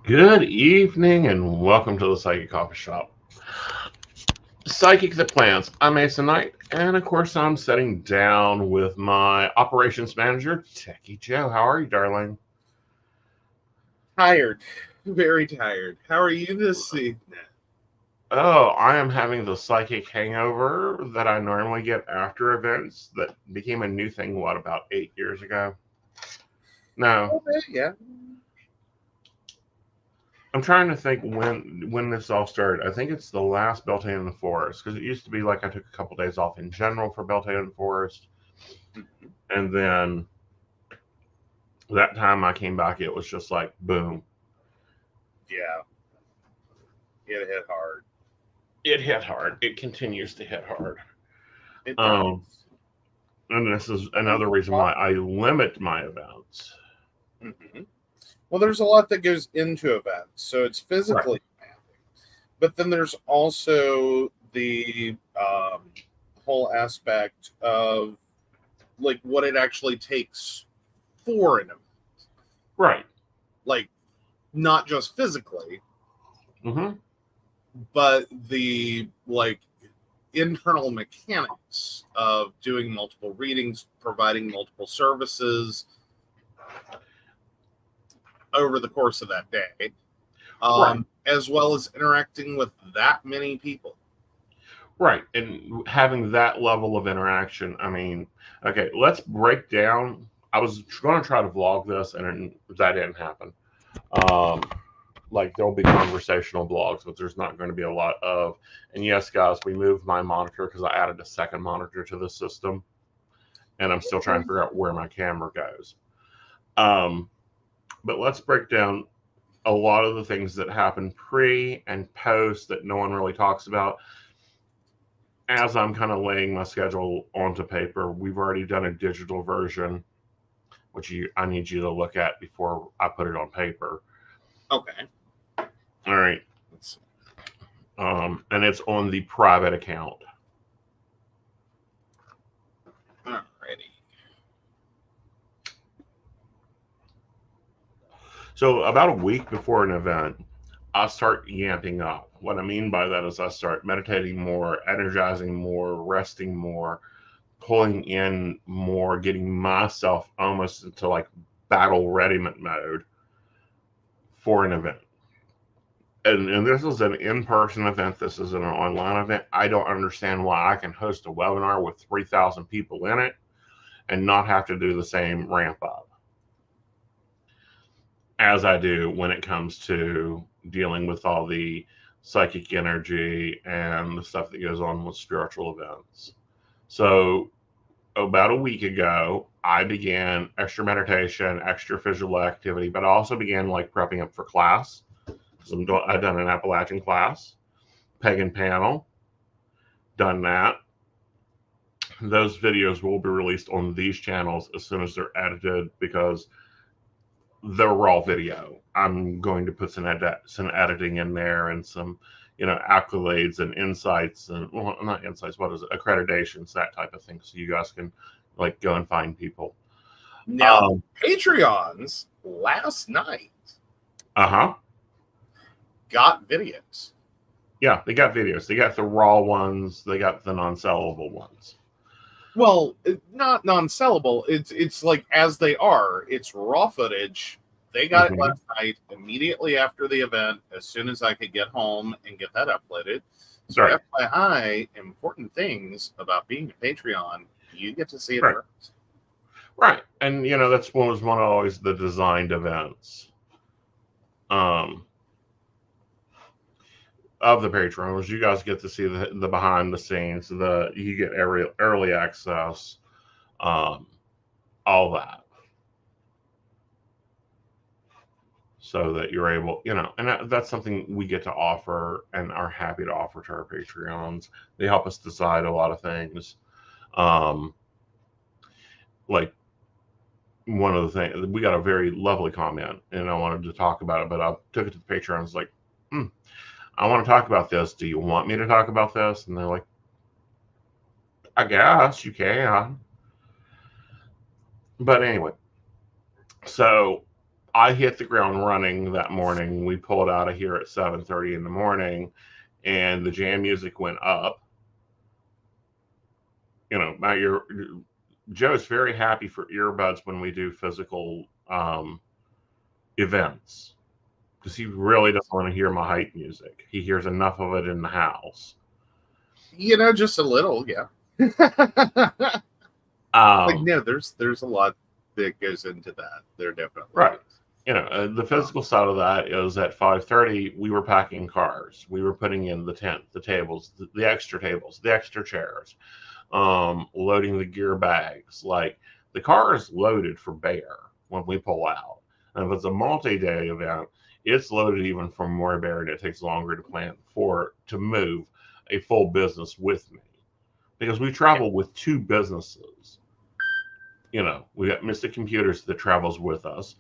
Good evening and welcome to the Psychic Coffee Shop. Psychic that plans. I'm Aeson Knight, and of course I'm sitting down with my operations manager, Techie Joe. How are you, darling? Tired. Very tired. How are you this evening? Oh, I am having the psychic hangover that I normally get after events that became a new thing, about 8 years ago? No. Okay, yeah. I'm trying to think when this all started. I think it's the last Beltane in the Forest, because it used to be like I took a couple days off in general for Beltane in the Forest, and then that time I came back, it was just like boom. Yeah. It hit hard. It hit hard. It continues to hit hard. It does. And this is another reason why I limit my events. Mm-hmm. Well, there's a lot that goes into events, so it's physically demanding. But then there's also the whole aspect of like what it actually takes for an event. Right. Like not just physically, Mm-hmm. but the like internal mechanics of doing multiple readings, providing multiple services over the course of that day, Right. as well as interacting with that many people. Right. And having that level of interaction, I mean, okay, let's break down. I was going to try to vlog this, and that didn't happen. Um, like there'll be conversational blogs, but there's not going to be a lot of. And yes, guys, we moved my monitor because I added a second monitor to the system, and I'm still trying to figure out where my camera goes. But let's break down a lot of the things that happen pre and post that no one really talks about. As I'm kind of laying my schedule onto paper, we've already done a digital version, which I need you to look at before I put it on paper. Okay. All right. And it's on the private account. Alrighty. So about a week before an event, I start yamping up. What I mean by that is I start meditating more, energizing more, resting more, pulling in more, getting myself almost into like battle readiness mode for an event. And this is an in-person event. This is an online event. I don't understand why I can host a webinar with 3,000 people in it and not have to do the same ramp up as I do when it comes to dealing with all the psychic energy and the stuff that goes on with spiritual events. So about a week ago, I began extra meditation, extra physical activity, but I also began like prepping up for class. I've done an Appalachian class, pagan panel, done that. Those videos will be released on these channels as soon as they're edited because they're raw video. I'm going to put some editing in there and some, accolades and insights and, well, not insights, what is it? Accreditations, that type of thing. So you guys can like go and find people. Now, Patreons last night got videos. Yeah, they got videos. They got the raw ones. They got the non-sellable ones. Well, not non-sellable. It's like as they are. It's raw footage. They got it last night, immediately after the event, as soon as I could get home and get that uploaded. So Right. FYI, important things about being a Patreon, you get to see it first. Right. And that's one of always the designed events. Of the Patreons, you guys get to see the behind the scenes, you get early access, all that, so that you're able, and that's something we get to offer and are happy to offer to our Patreons. They help us decide a lot of things. Like one of the things, we got a very lovely comment, and I wanted to talk about it, but I took it to the Patreons like, I want to talk about this. Do you want me to talk about this? And they're like, I guess you can. But anyway, so I hit the ground running that morning. We pulled out of here at 7:30 in the morning, and the jam music went up. You know, Joe's very happy for earbuds when we do physical events, because he really doesn't want to hear my hype music. He hears enough of it in the house. You know, just a little, yeah. No, there's a lot that goes into that. There definitely right. is. You know, the physical side of that is at 5:30, we were packing cars. We were putting in the tent, the tables, the extra tables, the extra chairs, loading the gear bags. Like, the car is loaded for bear when we pull out. And if it's a multi-day event, it's loaded even for more bear, and it takes longer to plan to move a full business with me. Because we travel with 2 businesses. You know, we got Mystic Computers that travels with us,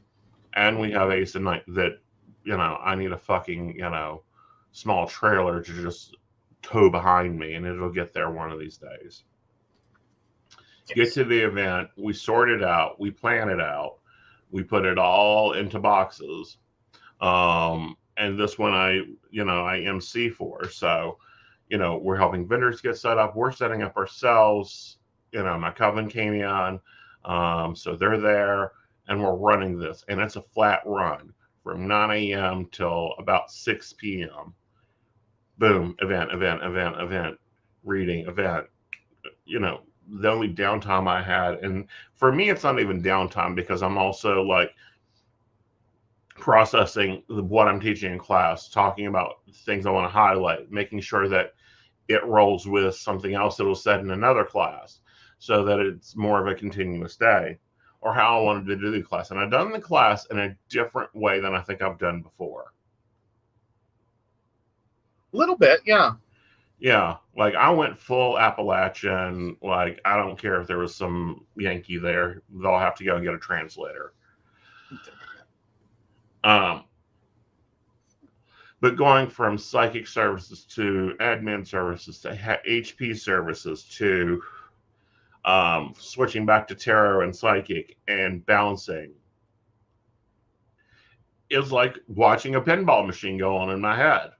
and we have Aeson Knight that, you know, I need a fucking, you know, small trailer to just tow behind me, and it'll get there one of these days. Yes. Get to the event, we sort it out, we plan it out, we put it all into boxes. And this one I MC for. So, you know, we're helping vendors get set up. We're setting up ourselves. You know, my coven came in. So they're there, and we're running this. And it's a flat run from 9 a.m. till about 6 p.m. Boom, event, reading, event. You know, the only downtime I had, and for me, it's not even downtime, because I'm also like processing what I'm teaching in class, talking about things I want to highlight, making sure that it rolls with something else that was said in another class, so that it's more of a continuous day, or how I wanted to do the class. And I've done the class in a different way than I think I've done before. A little bit, yeah. Yeah, like I went full Appalachian. Like, I don't care if there was some Yankee there. They'll have to go and get a translator. But going from psychic services to admin services to HP services to switching back to tarot and psychic and bouncing is like watching a pinball machine go on in my head.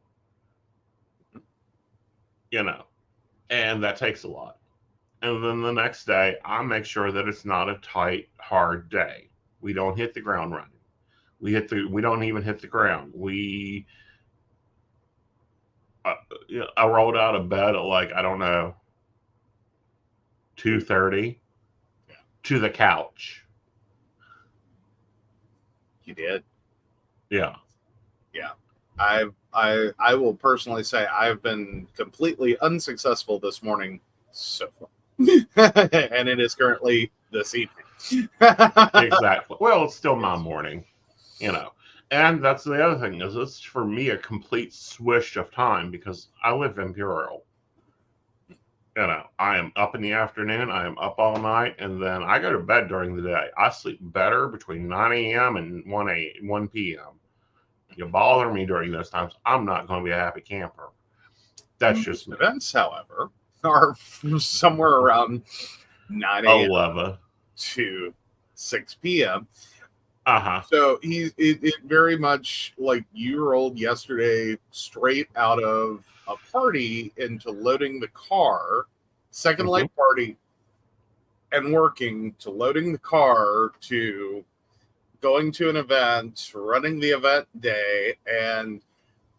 You know, and that takes a lot. And then the next day, I make sure that it's not a tight, hard day. We don't hit the ground running. We don't even hit the ground. I rolled out of bed at, like, I don't know, 2:30 to the couch. You did? Yeah. Yeah. I will personally say I've been completely unsuccessful this morning so far. And it is currently this evening. Exactly. Well, it's still my morning, you know. And that's the other thing, is it's for me a complete swish of time, because I live Imperial. You know, I am up in the afternoon, I am up all night, and then I go to bed during the day. I sleep better between 9 a.m. and 1 p.m. You bother me during those times, I'm not going to be a happy camper. That's just me. Events, however, are somewhere around 9 a.m. 11 to 6 p.m. Uh-huh. So it very much like you rolled yesterday straight out of a party into loading the car, second light party, and working, to loading the car, to going to an event, running the event day. And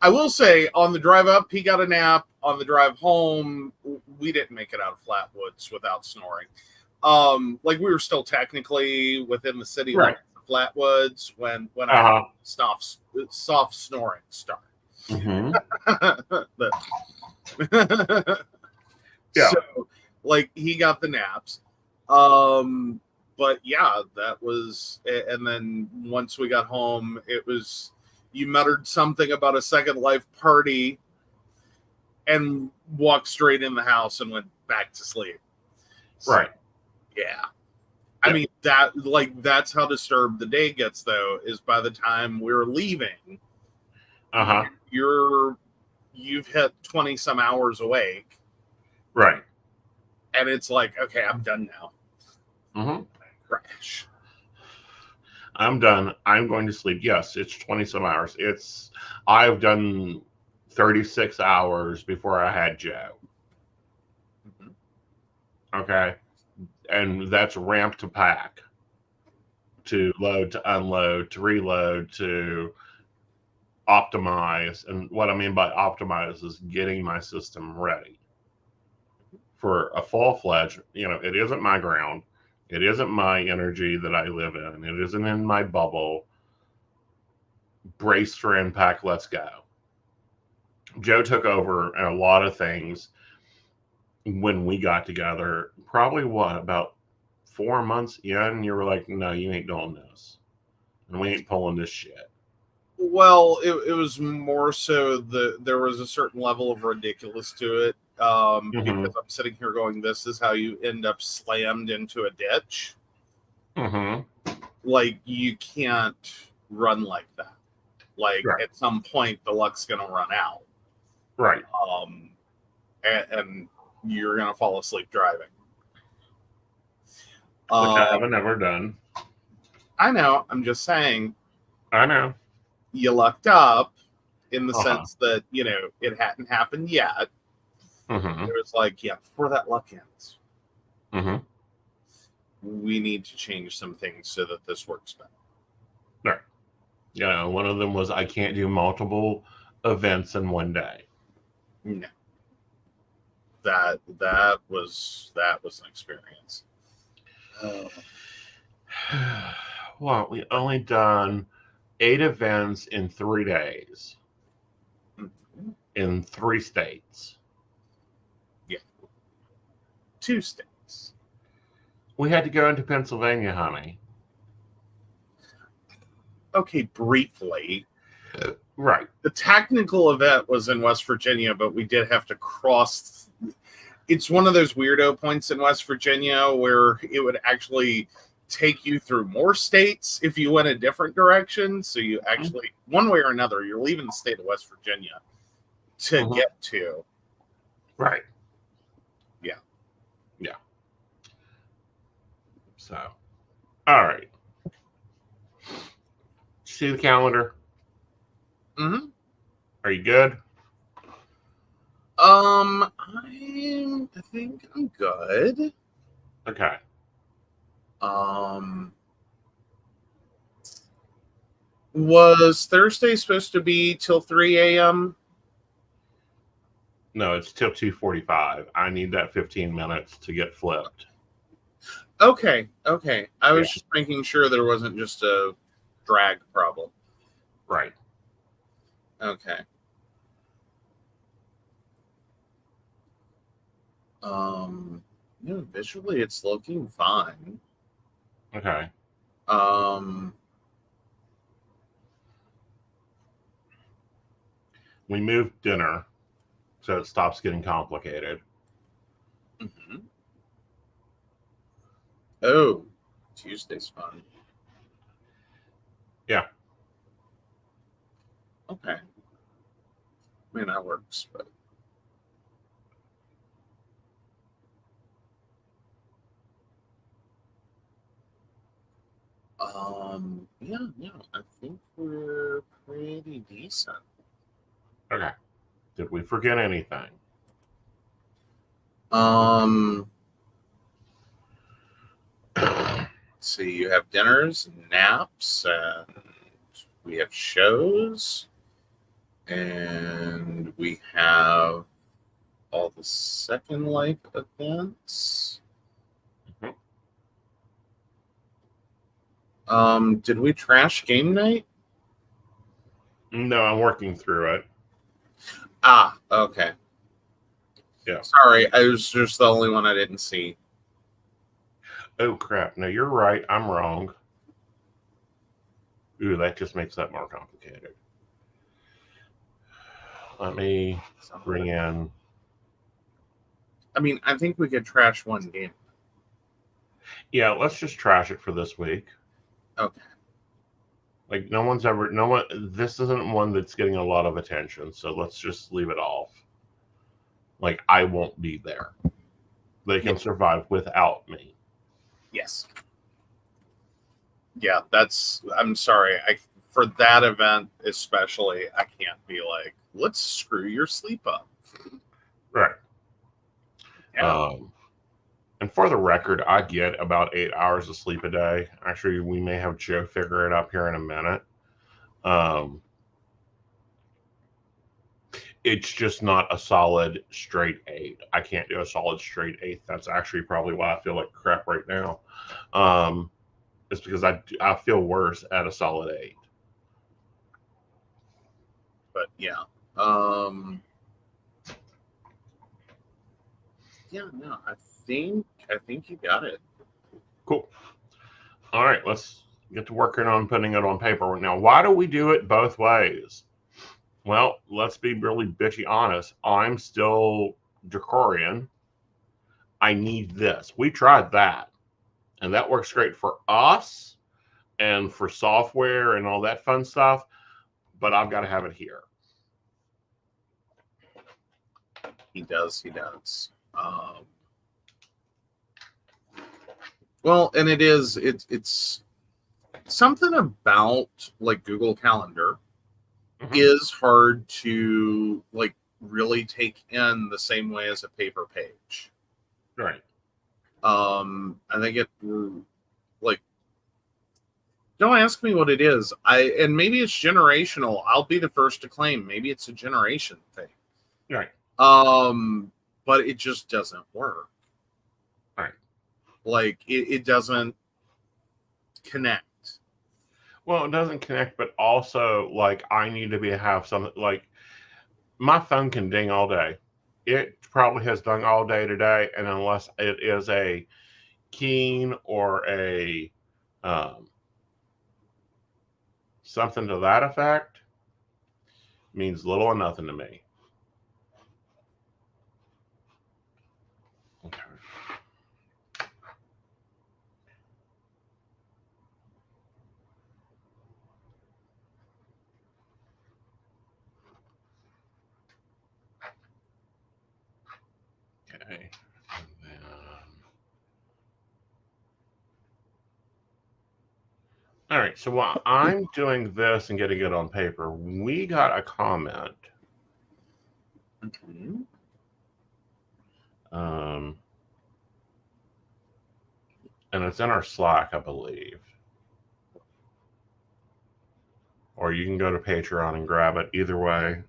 I will say, on the drive up, he got a nap. On the drive home, we didn't make it out of Flatwoods without snoring. Like, we were still technically within the city limits of Flatwoods when I soft snoring started. Yeah. So, like, he got the naps. But yeah, that was, and then once we got home, it was, you muttered something about a Second Life party and walked straight in the house and went back to sleep. So, right. Yeah. I mean, that's how disturbed the day gets, though, is by the time we're leaving, you've hit 20 some hours awake. Right. And it's like, okay, I'm done now. Crash. I'm done. I'm going to sleep. Yes, it's 20 some hours. I've done 36 hours before I had Joe. Mhm. Okay. And that's ramp to pack, to load, to unload, to reload, to optimize. And what I mean by optimize is getting my system ready for a full-fledged, it isn't my ground. It isn't my energy that I live in. It isn't in my bubble. Brace for impact. Let's go. Joe took over a lot of things when we got together. Probably about 4 months in, you were like, no, you ain't doing this. And we ain't pulling this shit. Well, it was more so there was a certain level of ridiculous to it, because I'm sitting here going, this is how you end up slammed into a ditch. Like, you can't run like that. Like, right. At some point, the luck's going to run out. Right. And you're going to fall asleep driving. Which I haven't ever done. I know. I'm just saying. I know. You lucked up in the sense that, it hadn't happened yet. It was like, before that luck ends, we need to change some things so that this works better. Right. Yeah, one of them was I can't do multiple events in one day. No. That was an experience. Well, we only done 8 events in 3 days in 3 states. Yeah. 2 states. We had to go into Pennsylvania, honey. Okay, briefly. Right. The technical event was in West Virginia, but we did have to cross. It's one of those weirdo points in West Virginia where it would actually take you through more states if you went a different direction. So you actually, one way or another, you're leaving the state of West Virginia to get to. Right. Yeah. Yeah. So, all right. See the calendar? Are you good? I think I'm good. Okay. Was Thursday supposed to be till 3 a.m.? No, it's till 2:45. I need that 15 minutes to get flipped. Okay. I was just making sure there wasn't just a drag problem. Right. Okay. Visually it's looking fine. Okay. We moved dinner so it stops getting complicated. Oh, Tuesday's fun. Yeah. Okay. I mean, that works, but yeah, I think we're pretty decent. Okay. Did we forget anything? See, you have dinners, naps, and we have shows, and we have all the Second Life events. Did we trash game night? No, I'm working through it. Okay. Yeah. Sorry, I was just the only one I didn't see. Oh, crap. No, you're right. I'm wrong. Ooh, that just makes that more complicated. Let me bring in... I mean, I think we could trash one game. Yeah, let's just trash it for this week. Okay. Like, this isn't one that's getting a lot of attention, so let's just leave it off. Like, I won't be there. They can survive without me. Yes. Yeah, I'm sorry. For that event especially, I can't be like, let's screw your sleep up. Right. Yeah. And for the record, I get about 8 hours of sleep a day. Actually, we may have Joe figure it up here in a minute. It's just not a solid straight 8. I can't do a solid straight 8. That's actually probably why I feel like crap right now. It's because I feel worse at a solid 8. But yeah. Yeah, no, I think you got it. Cool. All right, let's get to working on putting it on paper. Now, why do we do it both ways? Well, let's be really bitchy honest. I'm still Dracorian. I need this. We tried that, and that works great for us and for software and all that fun stuff, but I've got to have it here. He does. Well, and it's something about like Google Calendar is hard to like really take in the same way as a paper page. Right. I think it like, don't ask me what it is. And maybe it's generational. I'll be the first to claim maybe it's a generation thing. Right. But it just doesn't work. Right. Like it doesn't connect. Well, it doesn't connect, but also like I need to have something like my phone can ding all day. It probably has done all day today, and unless it is a keen or a something to that effect, means little or nothing to me. Okay. Okay. And then, all right. So while I'm doing this and getting it on paper, we got a comment. Okay. And it's in our Slack, I believe. Or you can go to Patreon and grab it. Either way.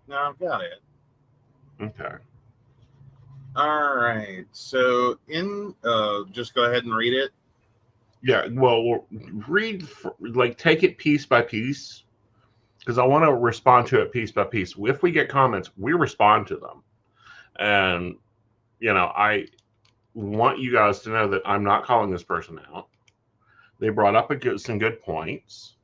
No, I've got it. Okay. All right. So just go ahead and read it. Yeah. Well, read like take it piece by piece because I want to respond to it piece by piece. If we get comments, we respond to them, and I want you guys to know that I'm not calling this person out. They brought up some good points,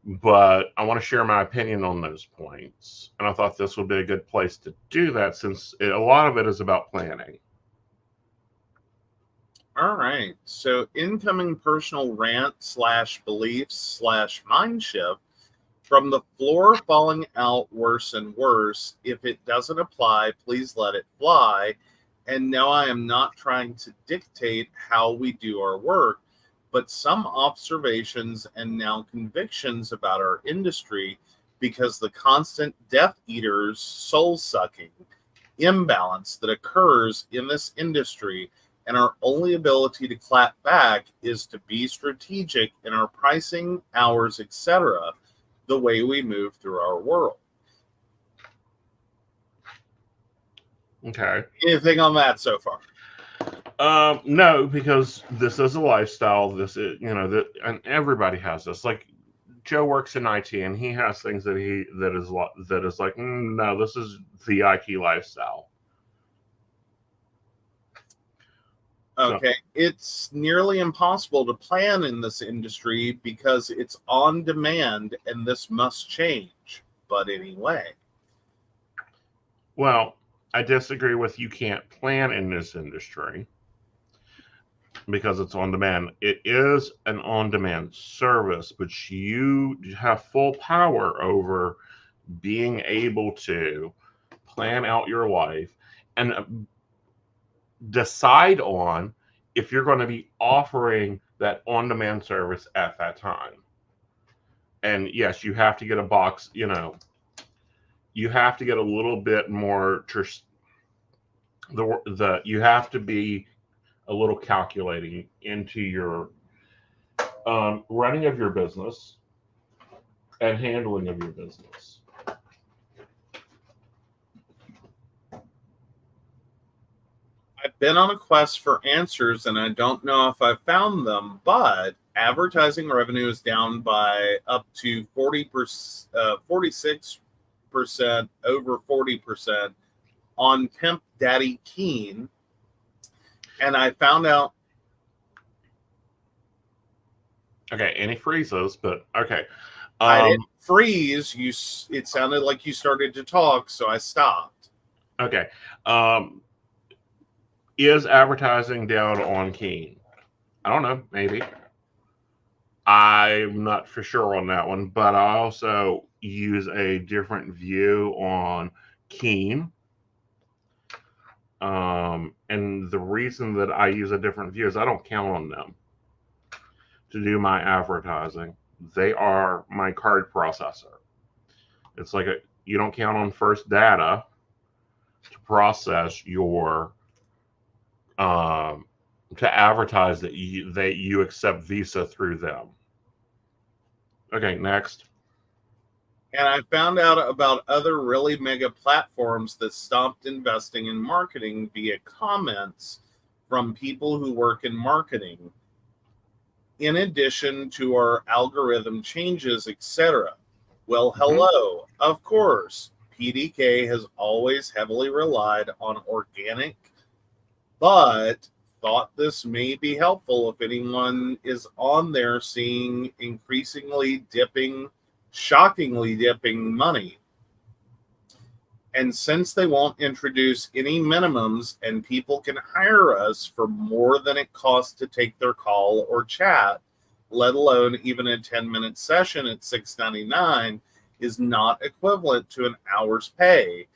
but I want to share my opinion on those points. And I thought this would be a good place to do that since a lot of it is about planning. All right. So incoming personal rant / beliefs / mind shift from the floor falling out worse and worse. If it doesn't apply, please let it fly. And no, I am not trying to dictate how we do our work, but some observations and now convictions about our industry because the constant Death Eaters soul sucking imbalance that occurs in this industry, and our only ability to clap back is to be strategic in our pricing, hours, etc., the way we move through our world. Okay. Anything on that so far? No, because this is a lifestyle. This is, and everybody has this. Like Joe works in IT, and he has things that is like, no, this is the IT lifestyle. Okay, so it's nearly impossible to plan in this industry because it's on demand, and this must change. But anyway. Well, I disagree with you can't plan in this industry because it's on demand. It is an on-demand service, but you have full power over being able to plan out your life and decide on if you're going to be offering that on-demand service at that time. And yes, you have to get a box, you have to get a little bit more, you have to be a little calculating into your running of your business and handling of your business. I've been on a quest for answers and I don't know if I've found them, but advertising revenue is down by up to 46%, over 40% on Pimp Daddy Keen. And I found out. Okay, and he freezes, but okay. I didn't freeze. It sounded like you started to talk, so I stopped. Okay. Is advertising down on Keen? I don't know, maybe. I'm not for sure on that one, but I also use a different view on Keen. And the reason that I use a different view is I don't count on them to do my advertising. They are my card processor. It's like you don't count on First Data to process your to advertise that you accept Visa through them. Okay, next. And I found out about other really mega platforms that stopped investing in marketing via comments from people who work in marketing, in addition to our algorithm changes, etc. Well, hello. Of course, PDK has always heavily relied on organic, but thought this may be helpful if anyone is on there seeing shockingly dipping money. And since they won't introduce any minimums and people can hire us for more than it costs to take their call or chat, let alone even a 10-minute session at $6.99, is not equivalent to an hour's pay,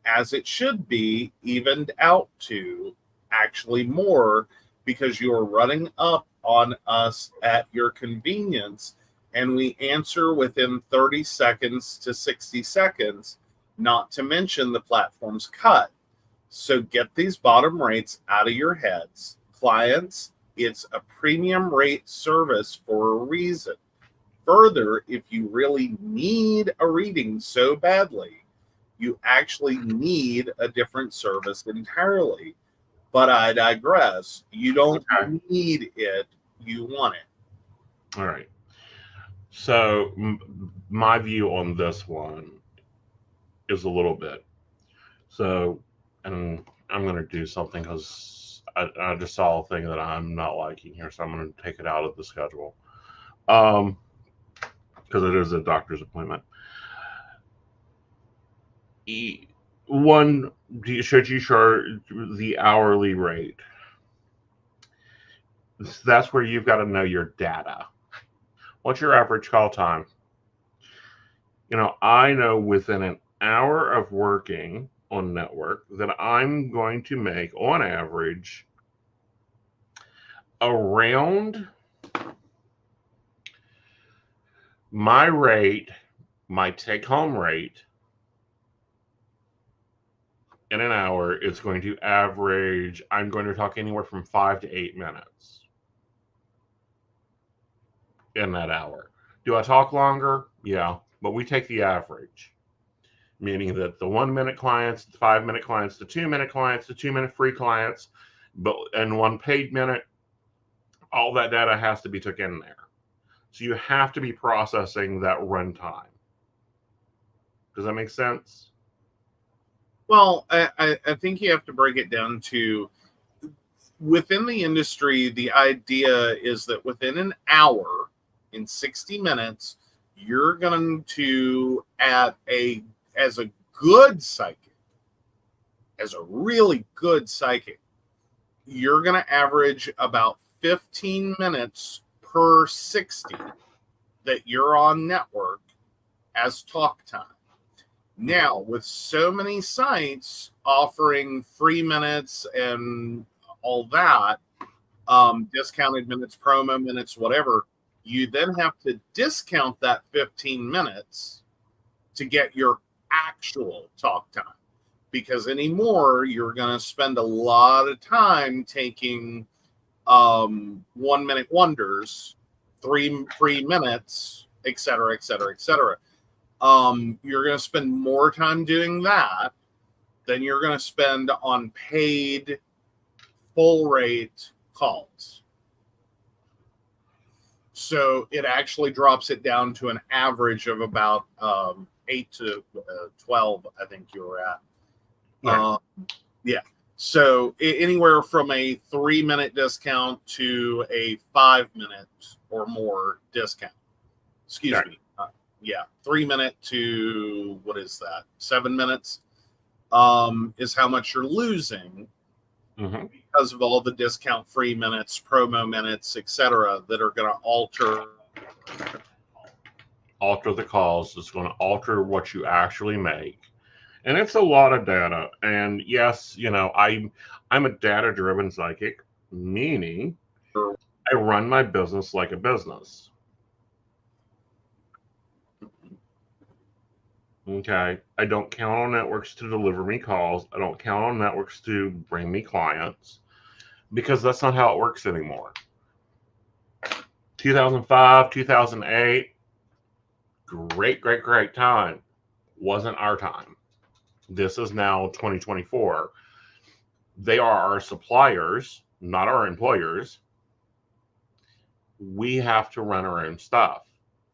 as it should be evened out to actually more, because you are running up on us at your convenience, and we answer within 30 seconds to 60 seconds, not to mention the platform's cut. So get these bottom rates out of your heads. Clients, it's a premium rate service for a reason. Further, if you really need a reading so badly, you actually need a different service entirely. But I digress. You don't need it. You want it. All right. So my view on this one is a little bit. So, and I'm going to do something because I just saw a thing that I'm not liking here. So I'm going to take it out of the schedule. Because it is a doctor's appointment. One, should you charge the hourly rate? That's where you've got to know your data. What's your average call time? I know within an hour of working on network that I'm going to make, on average, around my rate, my take-home rate, in an hour is going to average, I'm going to talk anywhere from 5 to 8 minutes in that hour. Do I talk longer? Yeah, but we take the average, meaning that the 1 minute clients, the 5 minute clients, the 2 minute clients, the 2 minute free clients, and 1 paid minute, all that data has to be took in there. So you have to be processing that runtime. Does that make sense? Well, I think you have to break it down to, within the industry, the idea is that within an hour, in 60 minutes, you're going to, as a good psychic, as a really good psychic, you're going to average about 15 minutes per 60 that you're on network as talk time. Now, with so many sites offering free minutes and all that, discounted minutes, promo minutes, whatever, you then have to discount that 15 minutes to get your actual talk time. Because anymore, you're going to spend a lot of time taking 1 minute wonders, 3 minutes, etc., etc., etc. You're going to spend more time doing that than you're going to spend on paid full rate calls. So it actually drops it down to an average of about 8 to 12, I think you were at. Yeah. So anywhere from a 3 minute discount to a 5 minute or more discount. Excuse me. 3 minute to, what is that? 7 minutes is how much you're losing because of all the discount free minutes, promo minutes, etc., that are going to alter the calls. It's going to alter what you actually make. And it's a lot of data. And yes, I'm a data-driven psychic, meaning I run my business like a business. Okay. I don't count on networks to deliver me calls. I don't count on networks to bring me clients, because that's not how it works anymore. 2005, 2008, great time. Wasn't our time. This is now 2024. They are our suppliers, not our employers. We have to run our own stuff.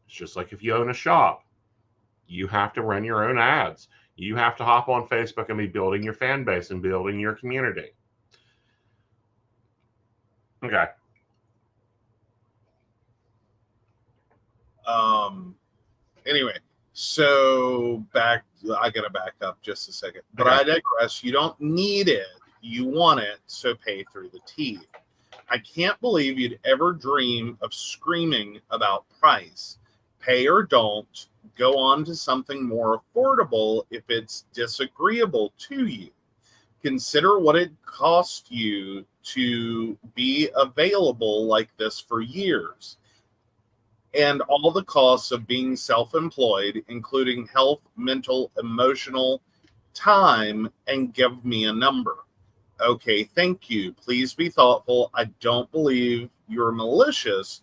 It's just like if you own a shop, you have to run your own ads. You have to hop on Facebook and be building your fan base and building your community. Okay. Anyway, so I gotta back up just a second. But okay. I digress. You don't need it. You want it, so pay through the teeth. I can't believe you'd ever dream of screaming about price. Pay or don't. Go on to something more affordable if it's disagreeable to you. Consider what it cost you to be available like this for years, and all the costs of being self-employed, including health, mental, emotional, time, and give me a number. Okay, thank you. Please be thoughtful. I don't believe you're malicious,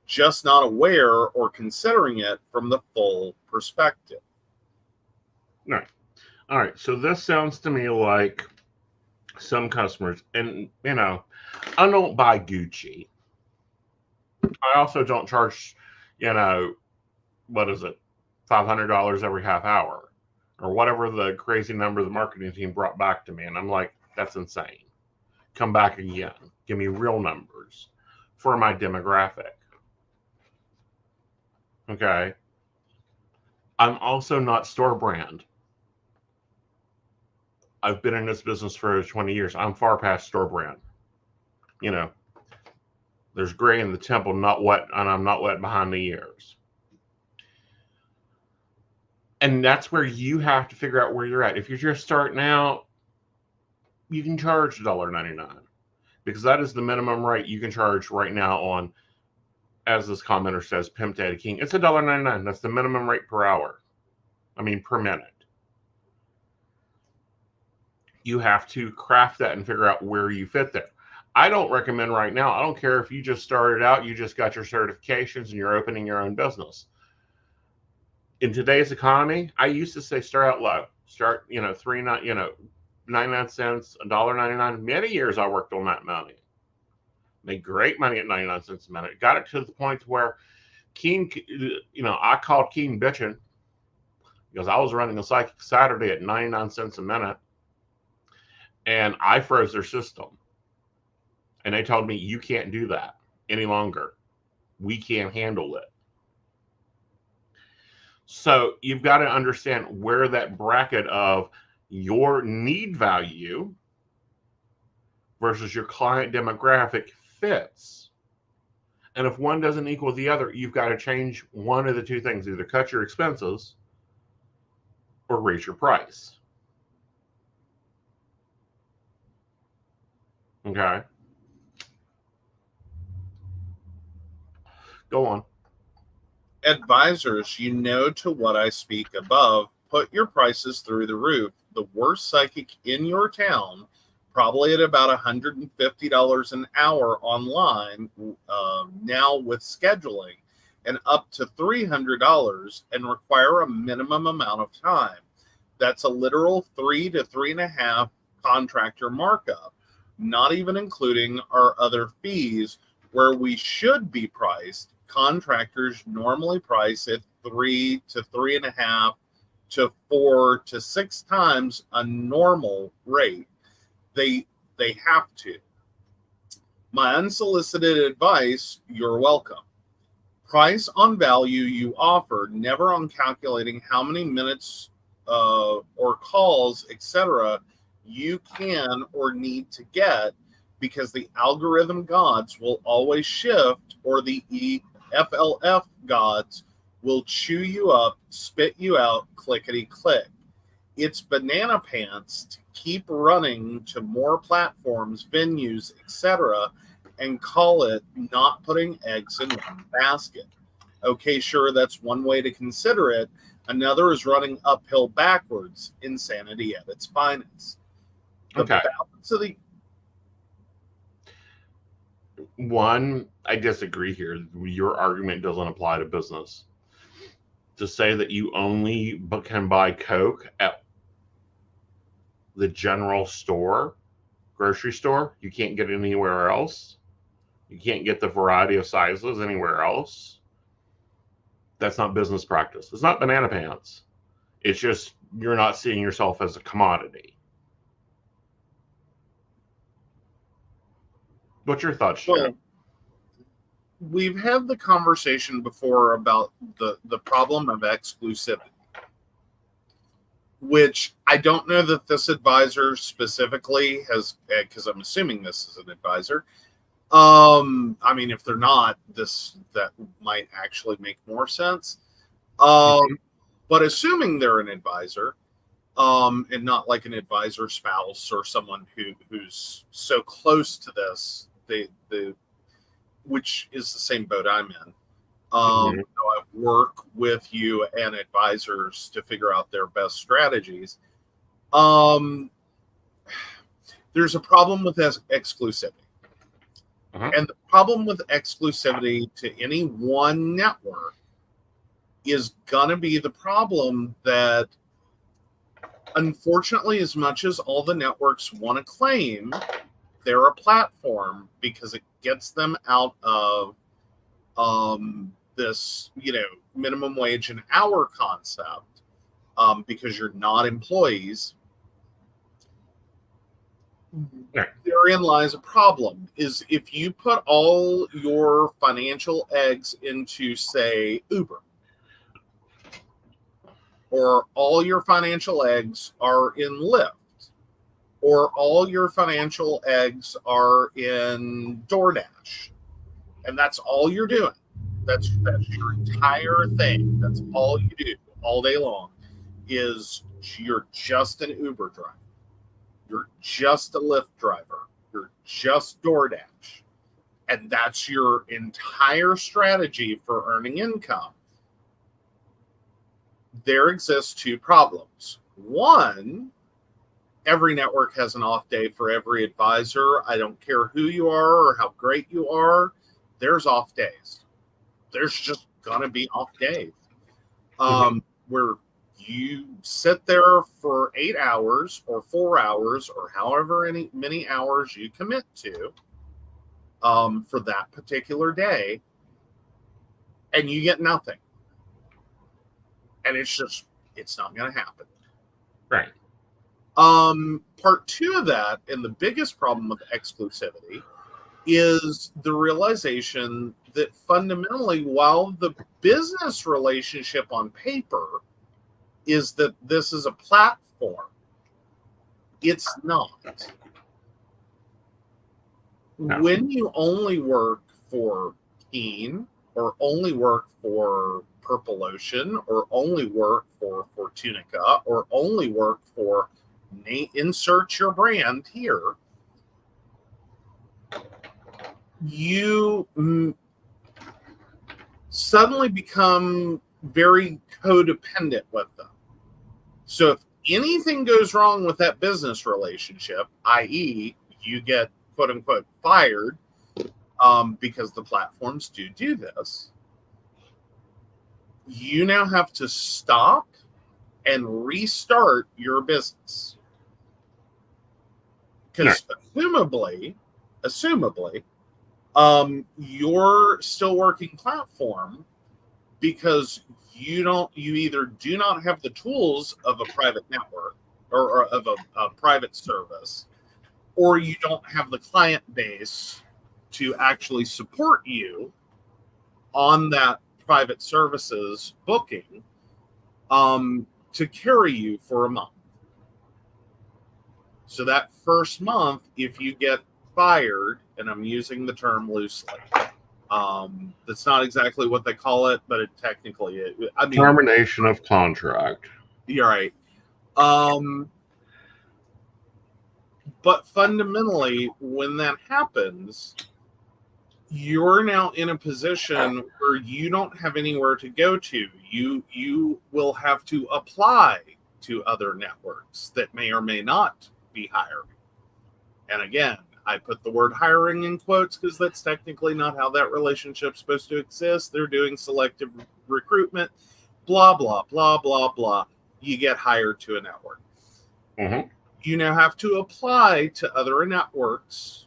just not aware or considering it from the full perspective. All right. So this sounds to me like some customers, and I don't buy Gucci. I also don't charge, what is it, $500 every half hour, or whatever the crazy number the marketing team brought back to me. And I'm like, that's insane. Come back again. Give me real numbers for my demographic. Okay. I'm also not store brand. I've been in this business for 20 years. I'm far past store brand. There's gray in the temple, not wet, and I'm not wet behind the ears. And that's where you have to figure out where you're at. If you're just starting out, you can charge $1.99, because that is the minimum rate you can charge right now on, as this commenter says, Pimp Daddy King. It's $1.99. That's the minimum rate per hour. Per minute. You have to craft that and figure out where you fit there. I don't recommend right now. I don't care if you just started out, you just got your certifications and you're opening your own business. In today's economy, I used to say start out low. Start, 99 cents, $1.99. Many years I worked on that money. Made great money at 99 cents a minute. Got it to the point where Keen, I called Keen bitching because I was running a psychic Saturday at 99 cents a minute, and I froze their system. And they told me, you can't do that any longer. We can't handle it. So you've got to understand where that bracket of your need value versus your client demographic fits. And if one doesn't equal the other, you've got to change one of the two things. Either cut your expenses or raise your price. Okay. Go on. Advisors, you know to what I speak above, put your prices through the roof. The worst psychic in your town, probably at about $150 an hour online now with scheduling, and up to $300, and require a minimum amount of time. That's a literal 3 to 3.5 contractor markup, not even including our other fees where we should be priced. Contractors normally price at 3 to 3.5 to 4 to 6 times a normal rate. They have to. My unsolicited advice, you're welcome. Price on value you offer, never on calculating how many minutes or calls, etc. you can or need to get, because the algorithm gods will always shift, or the FLF gods will chew you up, spit you out, clickety click. It's banana pants to keep running to more platforms, venues, etc., and call it not putting eggs in one basket. Okay, sure, that's one way to consider it. Another is running uphill backwards, insanity at its finest. The balance of the one, I disagree here. Your argument doesn't apply to business. To say that you only can buy Coke at the general store, grocery store, you can't get it anywhere else. You can't get the variety of sizes anywhere else. That's not business practice. It's not banana pants. It's just you're not seeing yourself as a commodity. What's your thoughts, Sharon? Well, we've had the conversation before about the problem of exclusivity, which I don't know that this advisor specifically has, because I'm assuming this is an advisor. I mean, if they're not, that might actually make more sense. But assuming they're an advisor, and not like an advisor spouse or someone who's so close to this, which is the same boat I'm in. So I work with you and advisors to figure out their best strategies. There's a problem with exclusivity. And the problem with exclusivity to any one network is going to be the problem that, unfortunately, as much as all the networks want to claim they're a platform because it gets them out of this, minimum wage an hour concept, because you're not employees. Therein lies a problem, is if you put all your financial eggs into, say, Uber, or all your financial eggs are in Lyft, or all your financial eggs are in DoorDash, and that's all you're doing. That's your entire thing. That's all you do all day long, is you're just an Uber driver. You're just a Lyft driver. You're just DoorDash. And that's your entire strategy for earning income. There exists two problems. One, every network has an off day for every advisor. I don't care who you are or how great you are. There's off days. There's just going to be off days. Where you sit there for 8 hours or 4 hours or however many hours you commit to for that particular day, and you get nothing. And it's not going to happen. Right. Part two of that, and the biggest problem with exclusivity, is the realization that fundamentally, while the business relationship on paper is that this is a platform, it's not. No. When you only work for Keen, or only work for Purple Ocean, or only work for Fortunica, or only work for insert your brand here, you suddenly become very codependent with them. So if anything goes wrong with that business relationship, i.e., you get quote unquote fired, because the platforms do this, you now have to stop and restart your business. Because assumably, you're still working platform because you either do not have the tools of a private network or of a private service, or you don't have the client base to actually support you on that private services booking, to carry you for a month. So that first month, if you get fired, and I'm using the term loosely, that's not exactly what they call it, but it technically is. I mean, termination of contract. You're right. But fundamentally, when that happens, you're now in a position where you don't have anywhere to go to. You will have to apply to other networks that may or may not be hiring. And again, I put the word hiring in quotes because that's technically not how that relationship's supposed to exist. They're doing selective recruitment, blah, blah, blah, blah, blah. You get hired to a network. Mm-hmm. You now have to apply to other networks,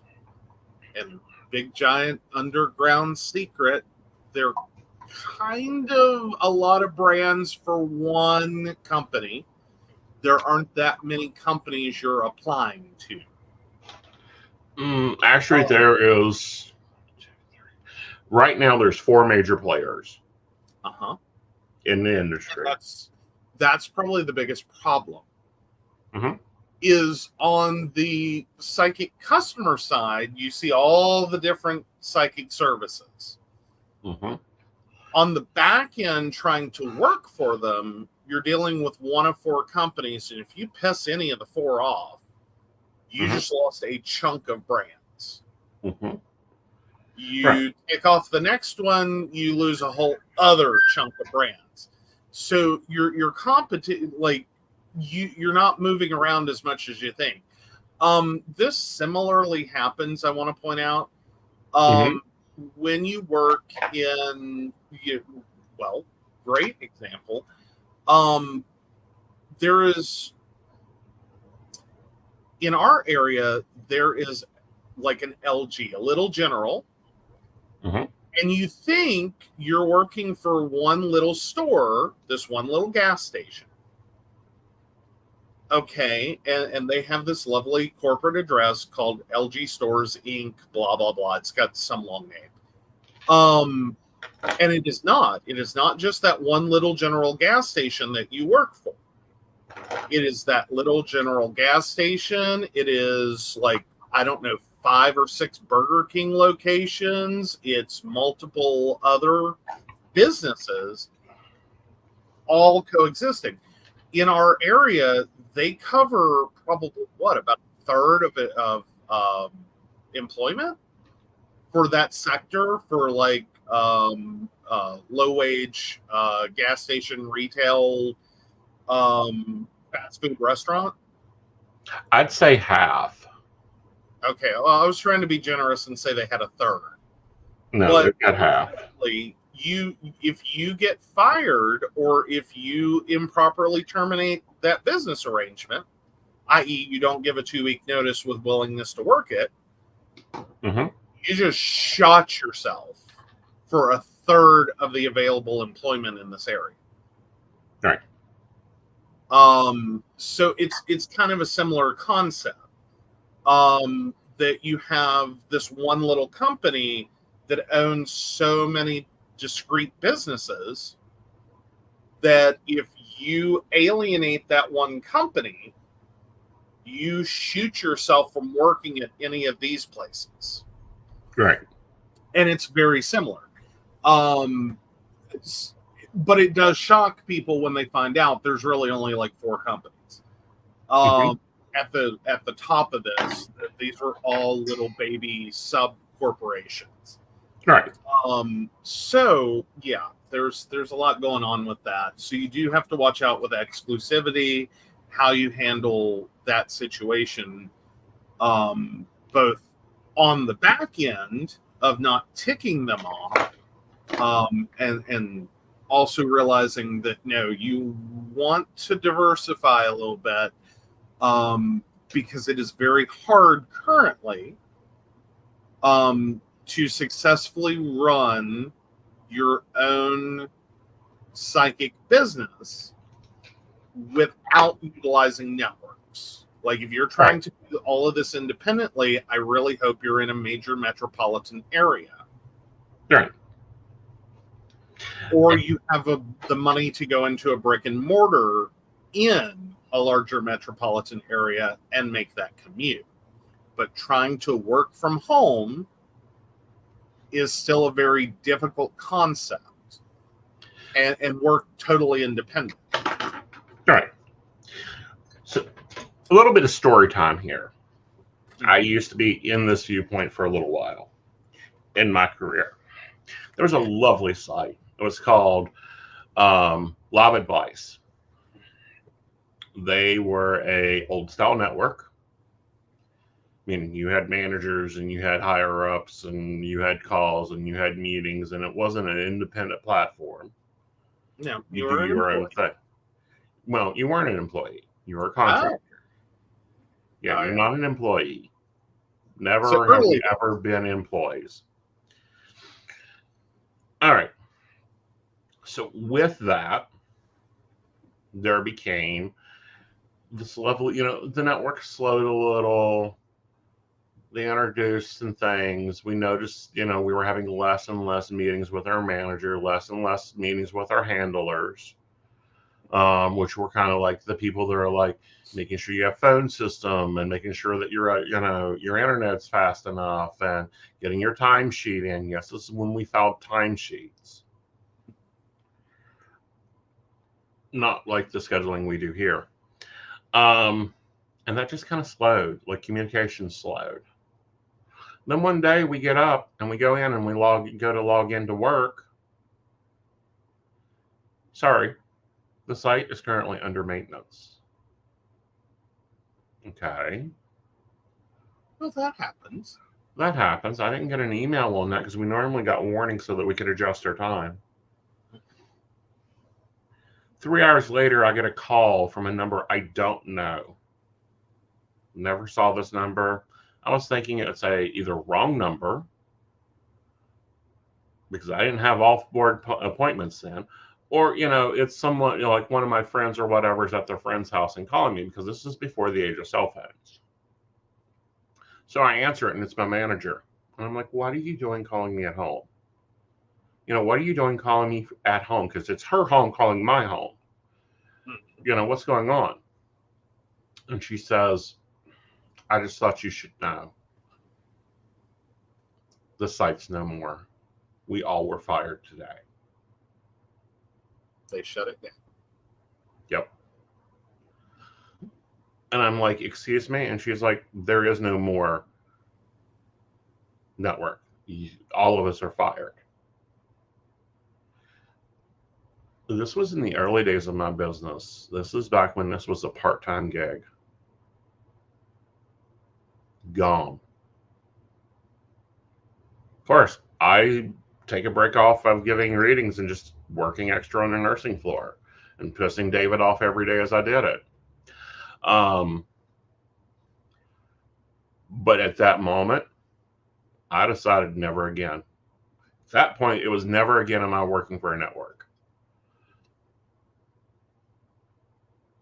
and big giant underground secret, they're kind of a lot of brands for one company. There aren't that many companies you're applying to. Actually, there is. Right now, there's 4 major players in the industry. That's probably the biggest problem. Mm-hmm. Is on the psychic customer side, you see all the different psychic services. Mm-hmm. On the back end, trying to work for them, you're dealing with one of 4 companies, and if you piss any of the 4 off, you just lost a chunk of brands. Mm-hmm. You take off the next one, you lose a whole other chunk of brands. So you're competent, like you're not moving around as much as you think. This similarly happens, I want to point out, when you work in, great example. There is, in our area, there is like an LG, a little general, and you think you're working for one little store, this one little gas station. Okay, and they have this lovely corporate address called LG Stores Inc., blah, blah, blah. It's got some long name. And it is not just that one little general gas station that you work for. It is that little general gas station. It is like, I don't know, 5 or 6 Burger King locations. It's multiple other businesses all coexisting. In our area, they cover probably about a third of it of employment for that sector, for like low wage gas station, retail, fast food restaurant. I'd say half. Okay, well, I was trying to be generous and say they had a third. No, they've got half. If you get fired, or if you improperly terminate that business arrangement, i.e., you don't give a 2-week notice with willingness to work it, you just shot yourself for a third of the available employment in this area. Right. So it's kind of a similar concept. That you have this one little company that owns so many discrete businesses that if you alienate that one company, you shoot yourself from working at any of these places. Right. And it's very similar. But it does shock people when they find out there's really only like 4 companies. At the top of this, these are all little baby sub corporations. Right. So yeah, there's a lot going on with that. So you do have to watch out with exclusivity, how you handle that situation, both on the back end of not ticking them off, and also realizing that no, you want to diversify a little bit, because it is very hard currently to successfully run your own psychic business without utilizing networks. Like if you're trying to do all of this independently, I really hope you're in a major metropolitan area. Right. Or you have the money to go into a brick and mortar in a larger metropolitan area and make that commute. But trying to work from home is still a very difficult concept, and work totally independent. Right. So a little bit of story time here. I used to be in this viewpoint for a little while in my career. There was a lovely site. It was called Live Advice. They were a old style network, meaning you had managers and you had higher ups and you had calls and you had meetings, and it wasn't an independent platform. No, You do your own thing. Well, you weren't an employee. You were a contractor. Yeah, you're not an employee. Never have we ever been employees. All right. So with that, there became this level, the network slowed a little. They introduced some things. We noticed, we were having less and less meetings with our manager, less and less meetings with our handlers, which were kind of like the people that are like making sure you have phone system and making sure that your internet's fast enough and getting your timesheet in. Yes, this is when we filed timesheets. Not like the scheduling we do here. And that just kind of slowed, like communication slowed. Then one day we get up and we go in and we go to log into work. Sorry, the site is currently under maintenance. Okay. Well, that happens. That happens. I didn't get an email on that because we normally got warnings so that we could adjust our time. 3 hours later, I get a call from a number I don't know. Never saw this number. I was thinking it's either wrong number because I didn't have off-board appointments then, or it's someone like one of my friends or whatever's at their friend's house and calling me, because this is before the age of cell phones. So I answer it and it's my manager, and I'm like, "What are you doing calling me at home? What are you doing calling me at home? Because it's her home calling my home. What's going on?" And she says, "I just thought you should know. The site's no more. We all were fired today." They shut it down. Yep. And I'm like, "Excuse me?" And she's like, "There is no more network. All of us are fired." This was in the early days of my business. This is back when this was a part-time gig. Gone. Of course, I take a break off of giving readings and just working extra on the nursing floor and pissing David off every day as I did it. But at that moment, I decided never again. At that point, it was never again am I working for a network.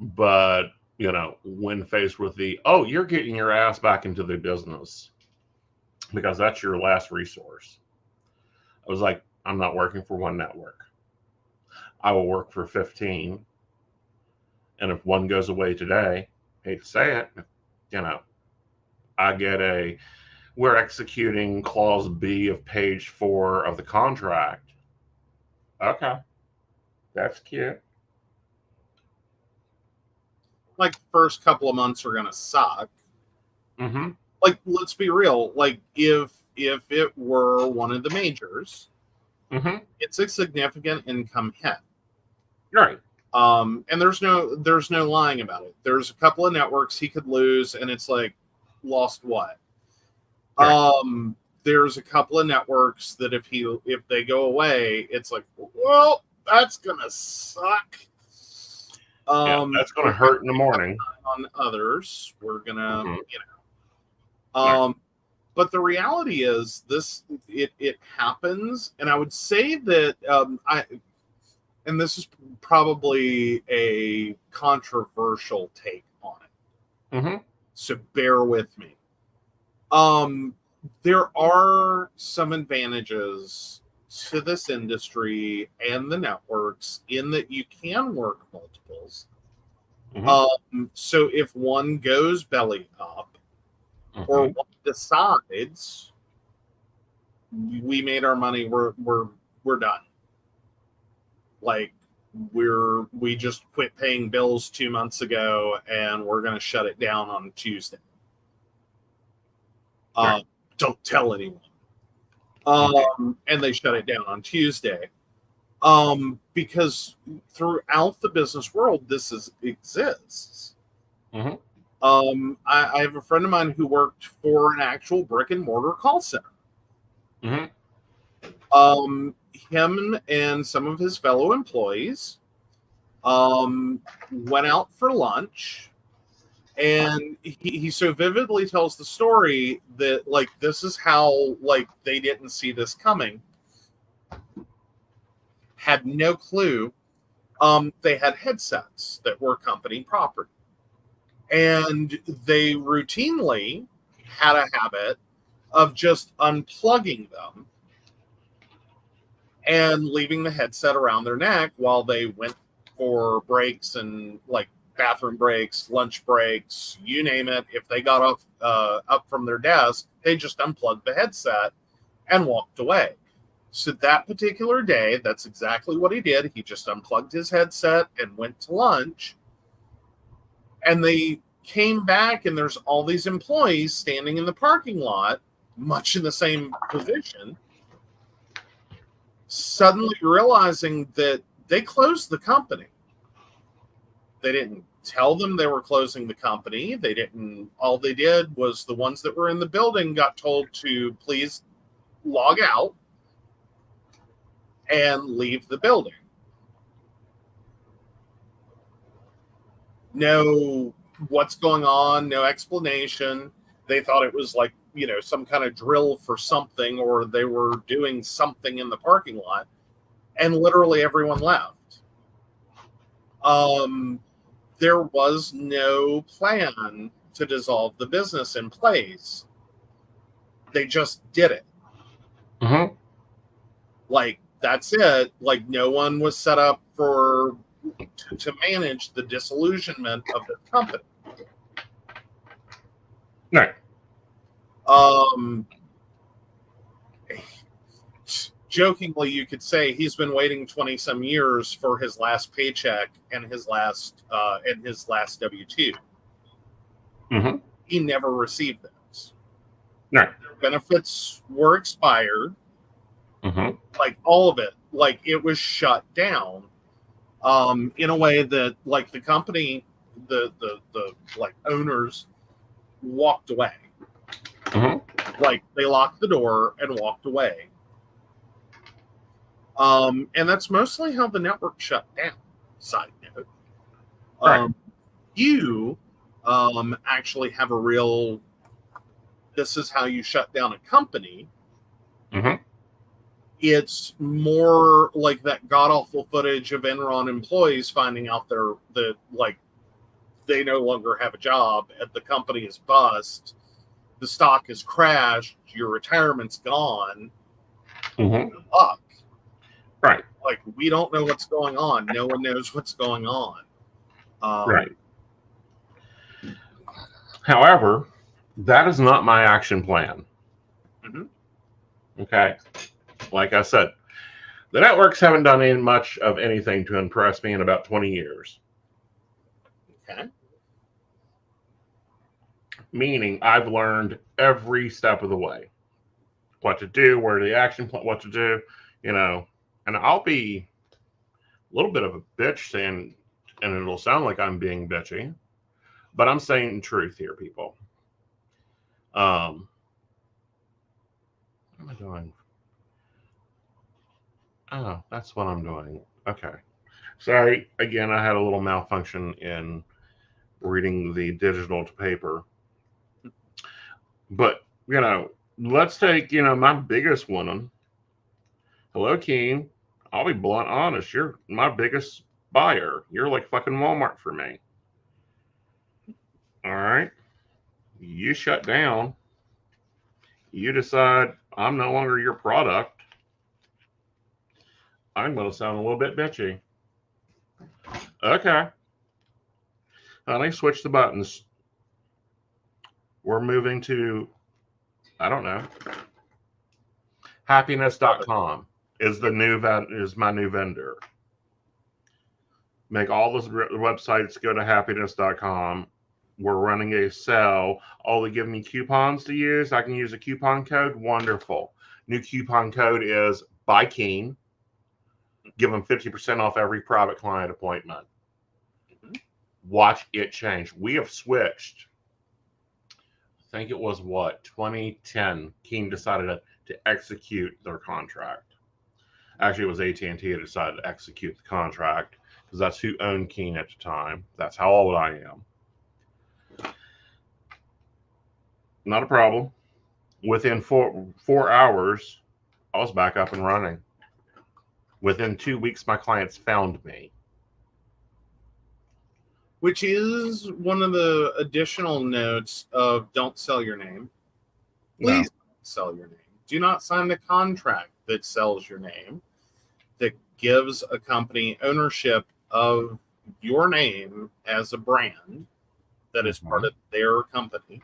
But, when faced with you're getting your ass back into the business because that's your last resource, I was like, I'm not working for one network. I will work for 15. And if one goes away today, hate to say it, I get we're executing clause B of page 4 of the contract. Okay. That's cute. Like the first couple of months are going to suck. Mm-hmm. Like, let's be real. Like, if if it were one of the majors, Mm-hmm. it's a significant income hit. Right. And there's no lying about it. There's a couple of networks he could lose, and it's like, lost what? Right. There's a couple of networks that if they go away, it's like, well, that's gonna suck. Yeah, that's going to hurt in the morning. On others, we're gonna, Mm-hmm. Right. But the reality is, it happens, and I would say that and this is probably a controversial take on it. Mm-hmm. So bear with me. There are some advantages to this industry and the networks in that you can work multiples. Mm-hmm. So if one goes belly up, Mm-hmm. or one decides we made our money, we're done. Like we just quit paying bills 2 months ago, and we're going to shut it down on Tuesday. Right. Don't tell anyone. And they shut it down on Tuesday. Because throughout the business world, this exists. Mm-hmm. I have a friend of mine who worked for an actual brick and mortar call center. Mm-hmm. Him and some of his fellow employees went out for lunch, and he so vividly tells the story that, like, this is how, like, they didn't see this coming. Had no clue. They had headsets that were company property, and they routinely had a habit of just unplugging them and leaving the headset around their neck while they went for breaks, and like bathroom breaks, lunch breaks, you name it. If they got up from their desk, they just unplugged the headset and walked away. So that particular day, that's exactly what he did. He just unplugged his headset and went to lunch. And they came back, and there's all these employees standing in the parking lot, much in the same position, suddenly realizing that they closed the company. They didn't tell them they were closing the company. All they did was, the ones that were in the building got told to please log out and leave the building. No, what's going on? No explanation. They thought it was like, some kind of drill for something, or they were doing something in the parking lot, and literally everyone left. There was no plan to dissolve the business in place. They just did it. Mm-hmm. Like, that's it. Like, no one was set up to manage the disillusionment of the company. Right. Jokingly, you could say he's been waiting 20 some years for his last paycheck and his last W-2. Mm-hmm. He never received those. Right. Benefits were expired. Mm-hmm. Like, all of it, like, it was shut down. In a way that, like, the company, the like owners walked away. Mm-hmm. Like, they locked the door and walked away. And that's mostly how the network shut down. Side note. Right. You actually have a real, this is how you shut down a company. Mm-hmm. It's more like that god-awful footage of Enron employees finding out that like, they no longer have a job, and the company is bust, the stock has crashed, your retirement's gone. Mm-hmm. Good luck. Right. Like, we don't know what's going on. No one knows what's going on. Right. However, that is not my action plan. Mm-hmm. Okay. Like I said, the networks haven't done much of anything to impress me in about 20 years. Okay. Meaning I've learned every step of the way. what to do, where the action plan, what to do, and I'll be a little bit of a bitch saying, and it'll sound like I'm being bitchy, but I'm saying truth here, people. What am I doing? Oh, that's what I'm doing. Okay. Sorry. Again, I had a little malfunction in reading the digital to paper. But, let's take, my biggest one. Hello, Keen. I'll be blunt honest. You're my biggest buyer. You're like fucking Walmart for me. All right. You shut down. You decide I'm no longer your product. I'm going to sound a little bit bitchy. Okay. Honey, switch the buttons. We're moving to, I don't know, happiness.com is my new vendor. Make all the websites go to happiness.com. We're running a sale. Oh, they give me coupons to use. I can use a coupon code. Wonderful. New coupon code is by Keen. Give them 50% off every private client appointment. Watch it change. We have switched. I think it was 2010. Keen decided to execute their contract. Actually, it was AT&T that decided to execute the contract because that's who owned Keen at the time. That's how old I am. Not a problem. Within four hours, I was back up and running. Within 2 weeks, my clients found me. Which is one of the additional notes of don't sell your name. Please don't sell your name. Do not sign the contract that sells your name, that gives a company ownership of your name as a brand that is part of their company.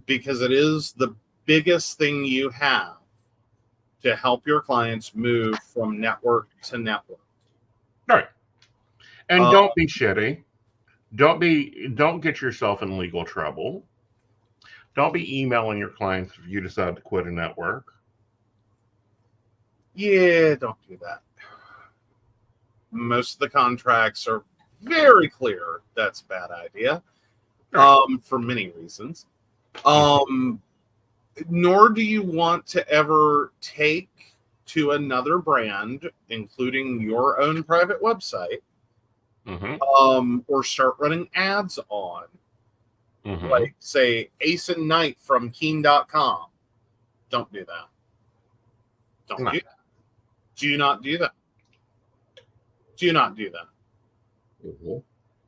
Because it is the biggest thing you have to help your clients move from network to network. Right. And don't be shitty. Don't get yourself in legal trouble. Don't be emailing your clients if you decide to quit a network. Yeah, don't do that. Most of the contracts are very clear that's a bad idea. For many reasons. Nor do you want to ever take to another brand, including your own private website, or start running ads on. Like, say, Aeson Knight from Keen.com. Don't do that. Don't do that. Do not do that. Do not do that.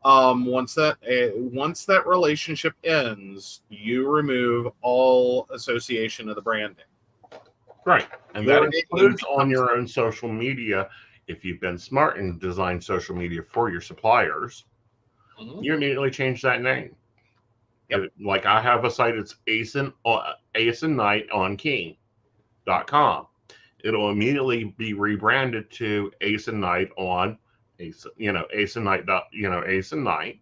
Once that relationship ends, you remove all association of the branding. Right. And that includes on your own social media. If you've been smart and designed social media for your suppliers, you immediately change that name. Yep. Like I have a site, it's Aeson Knight on King.com. It'll immediately be rebranded to Aeson Knight on Aeson Knight. Aeson Knight.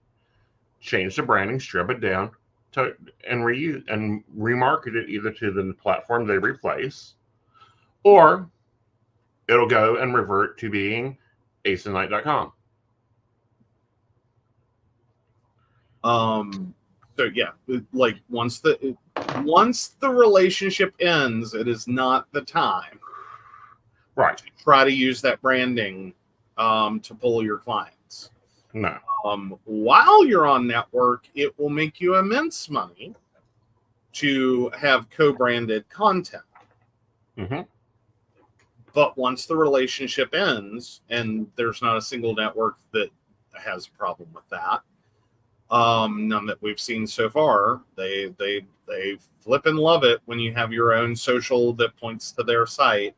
Change the branding, strip it down, and remarket it either to the platform they replace, or it'll go and revert to being aesonknight.com. So yeah, like once the relationship ends, it is not the time, right, to try to use that branding to pull your clients. No. While you're on network, it will make you immense money to have co-branded content. But once the relationship ends, and there's not a single network that has a problem with that, none that we've seen so far, they flip and love it when you have your own social that points to their site.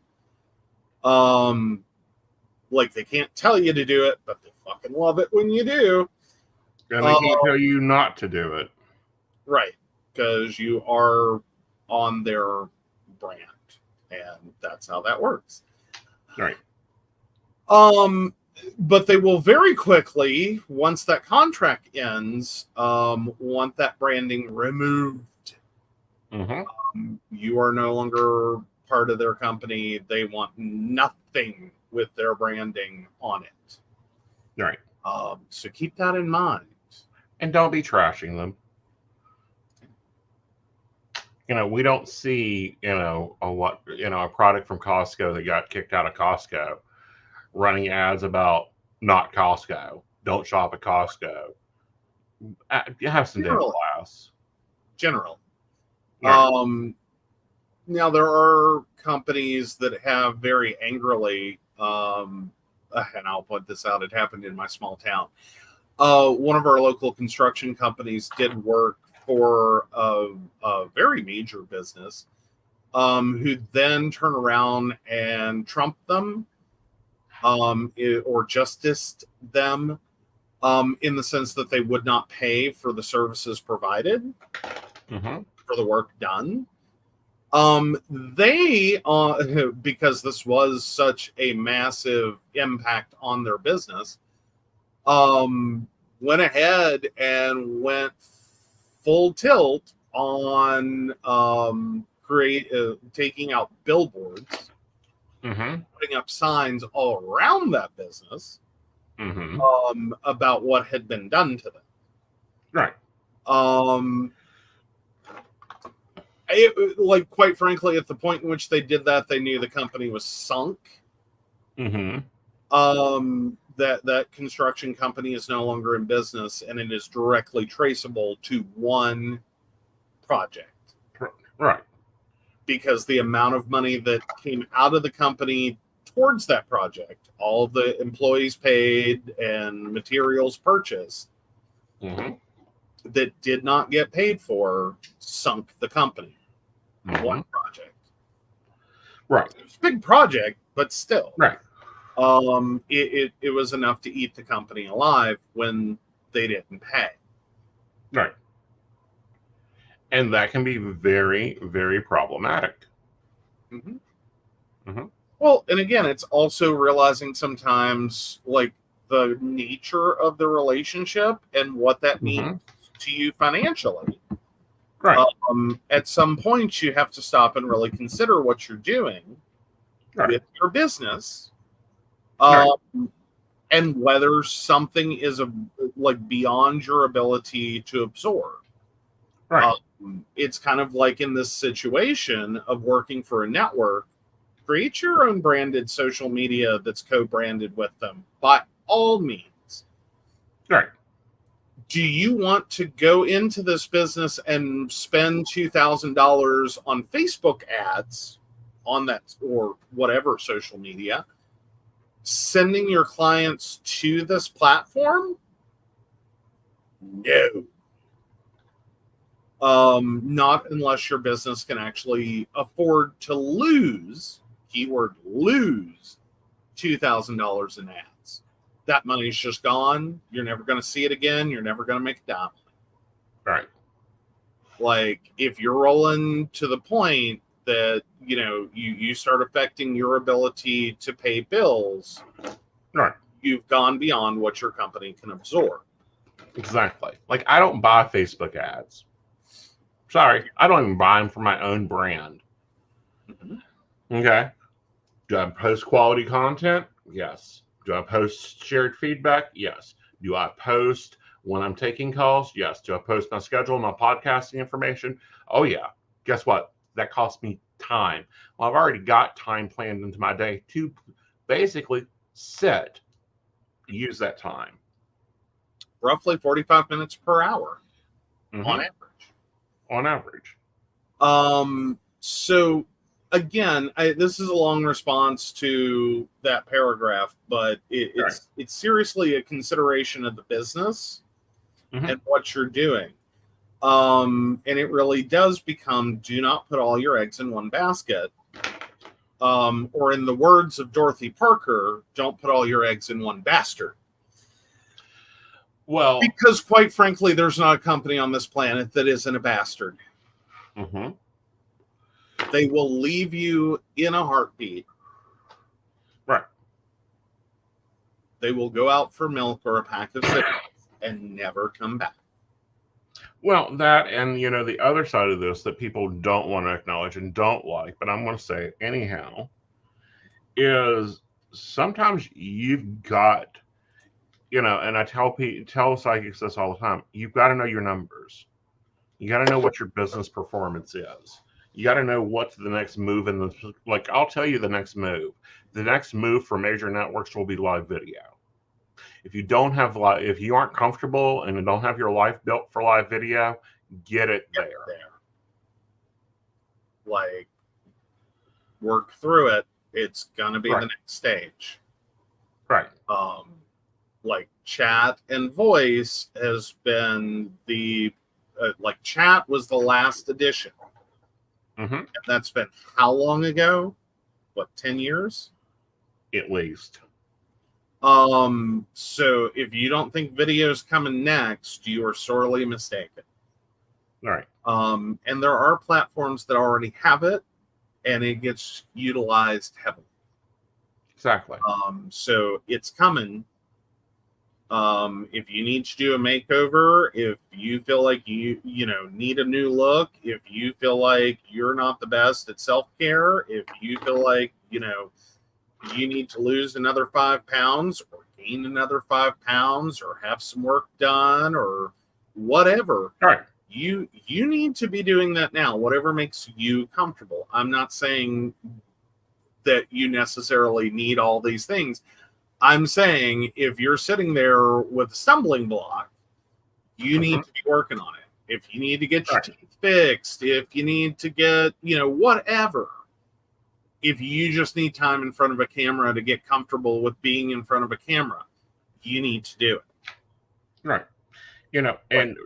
Like they can't tell you to do it, but they fucking love it when you do. And they can't tell you not to do it. Right. Because you are on their brand. And that's how that works. Right. But they will very quickly, once that contract ends, want that branding removed. You are no longer part of their company. They want nothing with their branding on it. Right. So keep that in mind. And don't be trashing them. We don't see, a product from Costco that got kicked out of Costco running ads about not Costco. Don't shop at Costco. Have some damn class. General. Right. Now there are companies that have very angrily, and I'll point this out, it happened in my small town. One of our local construction companies did work for a very major business, who then turned around and trumped them, or justiced them, in the sense that they would not pay for the services provided, for the work done. They, because this was such a massive impact on their business, went ahead and went full tilt on taking out billboards, putting up signs all around that business, about what had been done to them. Right. Quite frankly, at the point in which they did that, they knew the company was sunk. That construction company is no longer in business, and it is directly traceable to one project. Right. Because the amount of money that came out of the company towards that project, all of the employees paid and materials purchased, that did not get paid for, sunk the company. One project. Right. It was a big project, but still. Right. It was enough to eat the company alive when they didn't pay. Right. And that can be very, very problematic. Well, and again, it's also realizing sometimes, like, the nature of the relationship and what that means to you financially. Right. At some point, you have to stop and really consider what you're doing with your business, and whether something is beyond your ability to absorb. Right. It's kind of like in this situation of working for a network. Create your own branded social media that's co-branded with them, by all means. Right. Do you want to go into this business and spend $2,000 on Facebook ads on that, or whatever social media, sending your clients to this platform? No. Not unless your business can actually afford to lose, keyword lose, $2,000 in ads. That money's just gone. You're never going to see it again. You're never going to make a dime. Right. Like, if you're rolling to the point that, you start affecting your ability to pay bills, right, you've gone beyond what your company can absorb. Exactly. Like, I don't buy Facebook ads. Sorry, I don't even buy them for my own brand. Okay. Do I post quality content? Yes. Do I post shared feedback? Yes. Do I post when I'm taking calls? Yes. Do I post my schedule, my podcasting information? Oh, yeah. Guess what? That costs me time. Well, I've already got time planned into my day to basically use that time. Roughly 45 minutes per hour on average. On average. So again, this is a long response to that paragraph, but it's seriously a consideration of the business and what you're doing. And it really does become, do not put all your eggs in one basket. Or in the words of Dorothy Parker, don't put all your eggs in one bastard. Well, because quite frankly, there's not a company on this planet that isn't a bastard. They will leave you in a heartbeat. Right. They will go out for milk or a pack of cigarettes and never come back. Well, that and the other side of this that people don't want to acknowledge and don't like, but I'm going to say it anyhow, is sometimes you've got, and I tell psychics this all the time. You've got to know your numbers. You got to know what your business performance is. You got to know what's the next move in the like. I'll tell you the next move. The next move for major networks will be live video. If you don't have if you aren't comfortable and don't have your life built for live video, get it there. Like, work through it. It's gonna be the next stage. Right. Like chat and voice has been the like chat was the last edition. Mm-hmm. And that's been how long ago? What, 10 years? At least. So if you don't think video is coming next, you are sorely mistaken. Right. And there are platforms that already have it, and it gets utilized heavily. Exactly. So it's coming. If you need to do a makeover, if you feel like you need a new look, if you feel like you're not the best at self-care, if you feel like you need to lose another 5 pounds or gain another 5 pounds or have some work done or whatever, all right, you need to be doing that now, whatever makes you comfortable. I'm not saying that you necessarily need all these things. I'm saying if you're sitting there with a stumbling block, you need to be working on it. If you need to get your teeth fixed, if you need to get, whatever, if you just need time in front of a camera to get comfortable with being in front of a camera, you need to do it. Right. And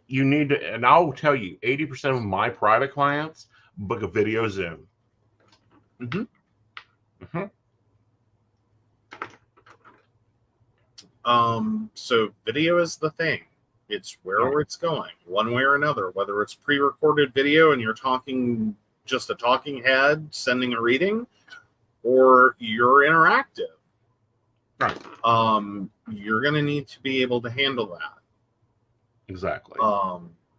you need to, and I'll tell you, 80% of my private clients book a video Zoom. Mm-hmm. Mm-hmm. So video is the thing. It's where it's going, one way or another, whether it's pre-recorded video and you're talking, just a talking head sending a reading, or you're interactive. Right. You're going to need to be able to handle that. Exactly.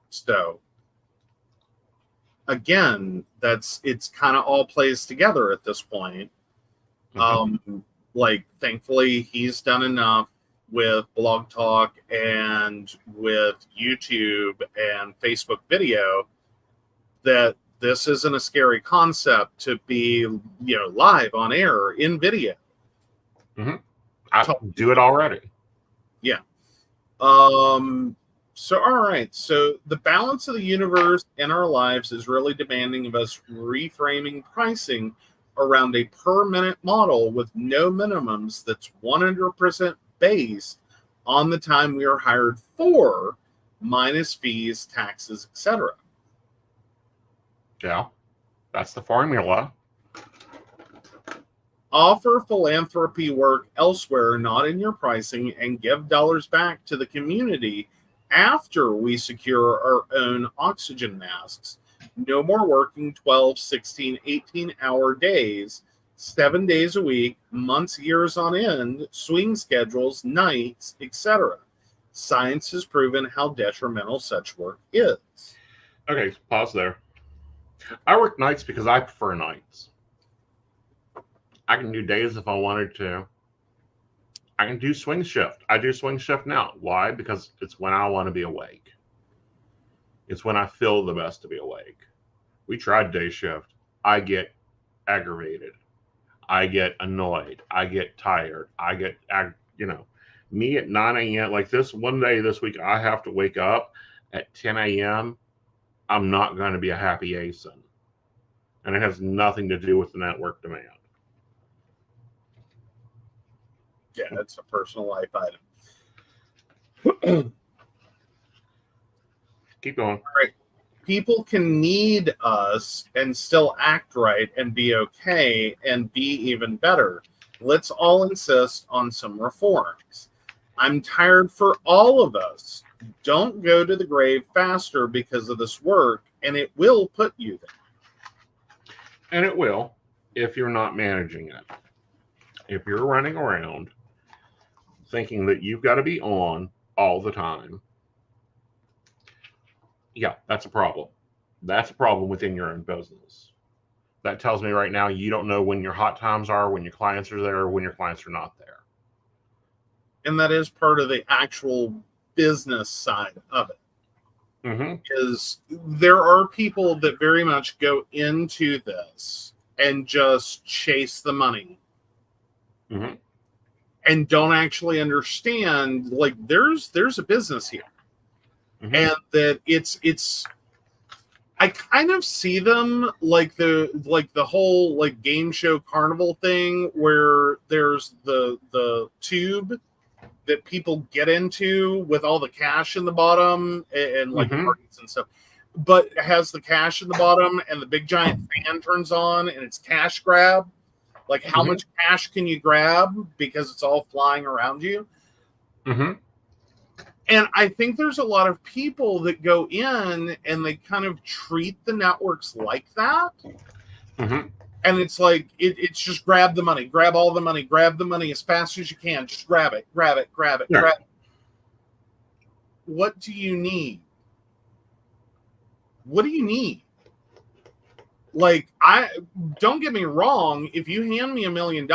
So again, it's kind of all plays together at this point. Mm-hmm. Like, thankfully, he's done enough with Blog Talk and with YouTube and Facebook video that this isn't a scary concept to be, live on air in video. Mm-hmm. I do it already. Yeah. So, all right. So the balance of the universe and our lives is really demanding of us reframing pricing around a per minute model with no minimums that's 100% based on the time we are hired for, minus fees, taxes, etc. Yeah, that's the formula. Offer philanthropy work elsewhere, not in your pricing, and give dollars back to the community after we secure our own oxygen masks. No more working 12, 16, 18-hour days, 7 days a week, months, years on end, swing schedules, nights, etc. Science has proven how detrimental such work is. Okay, pause there. I work nights because I prefer nights. I can do days if I wanted to. I can do swing shift. I do swing shift now. Why? Because it's when I want to be awake. It's when I feel the best to be awake. We tried day shift. I get aggravated. I get annoyed. I get tired. I get, me at 9 a.m. Like this one day this week, I have to wake up at 10 a.m. I'm not going to be a happy Aeson. And it has nothing to do with the network demand. Yeah, it's a personal life item. Keep going. All right. People can need us and still act right and be okay and be even better. Let's all insist on some reforms. I'm tired for all of us. Don't go to the grave faster because of this work, and it will put you there. And it will, if you're not managing it. If you're running around thinking that you've got to be on all the time, Yeah, that's a problem. That's a problem within your own business. That tells me right now you don't know when your hot times are, when your clients are there, or when your clients are not there. And that is part of the actual business side of it. Mm-hmm. Is there are people that very much go into this and just chase the money. Mm-hmm. And don't actually understand, like, there's a business here. Mm-hmm. And that it's I kind of see them like the whole like game show carnival thing where there's the tube that people get into with all the cash in the bottom and like Mm-hmm. parties and stuff, but it has the cash in the bottom and the big giant fan turns on and it's cash grab. Like, how much cash can you grab because it's all flying around you? Mm-hmm. And I think there's a lot of people that go in and they kind of treat the networks like that. Mm-hmm. And it's like, it's just grab the money, grab all the money, grab the money as fast as you can. Just grab it, grab it, grab it, grab it. What do you need? What do you need? Like, don't get me wrong. If you hand me $1 million,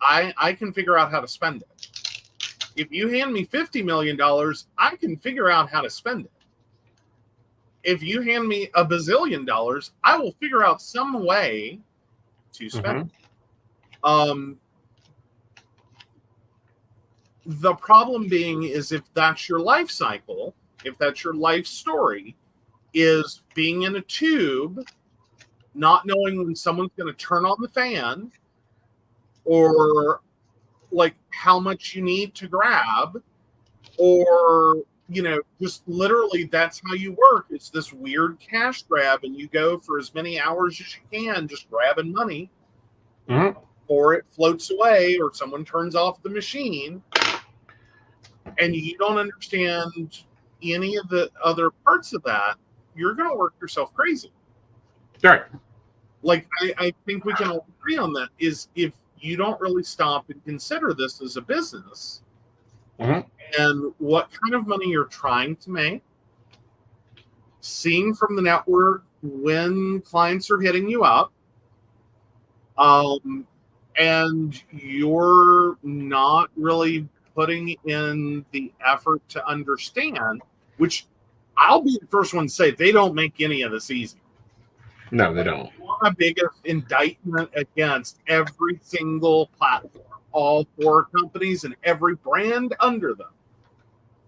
I can figure out how to spend it. If you hand me $50 million, I can figure out how to spend it. If you hand me $1 bazillion, I will figure out some way to spend it. The problem being is if that's your life cycle, if that's your life story, is being in a tube, not knowing when someone's going to turn on the fan, or like how much you need to grab, or, you know, just literally that's how you work. It's this weird cash grab, and you go for as many hours as you can just grabbing money, or it floats away, or someone turns off the machine, and you don't understand any of the other parts of that. You're going to work yourself crazy. Right. Like, I think we can all agree on that, is if you don't really stop and consider this as a business and what kind of money you're trying to make, seeing from the network when clients are hitting you up, and you're not really putting in the effort to understand, which I'll be the first one to say they don't make any of this easy. No, they don't. My biggest indictment against every single platform, all 4 companies and every brand under them,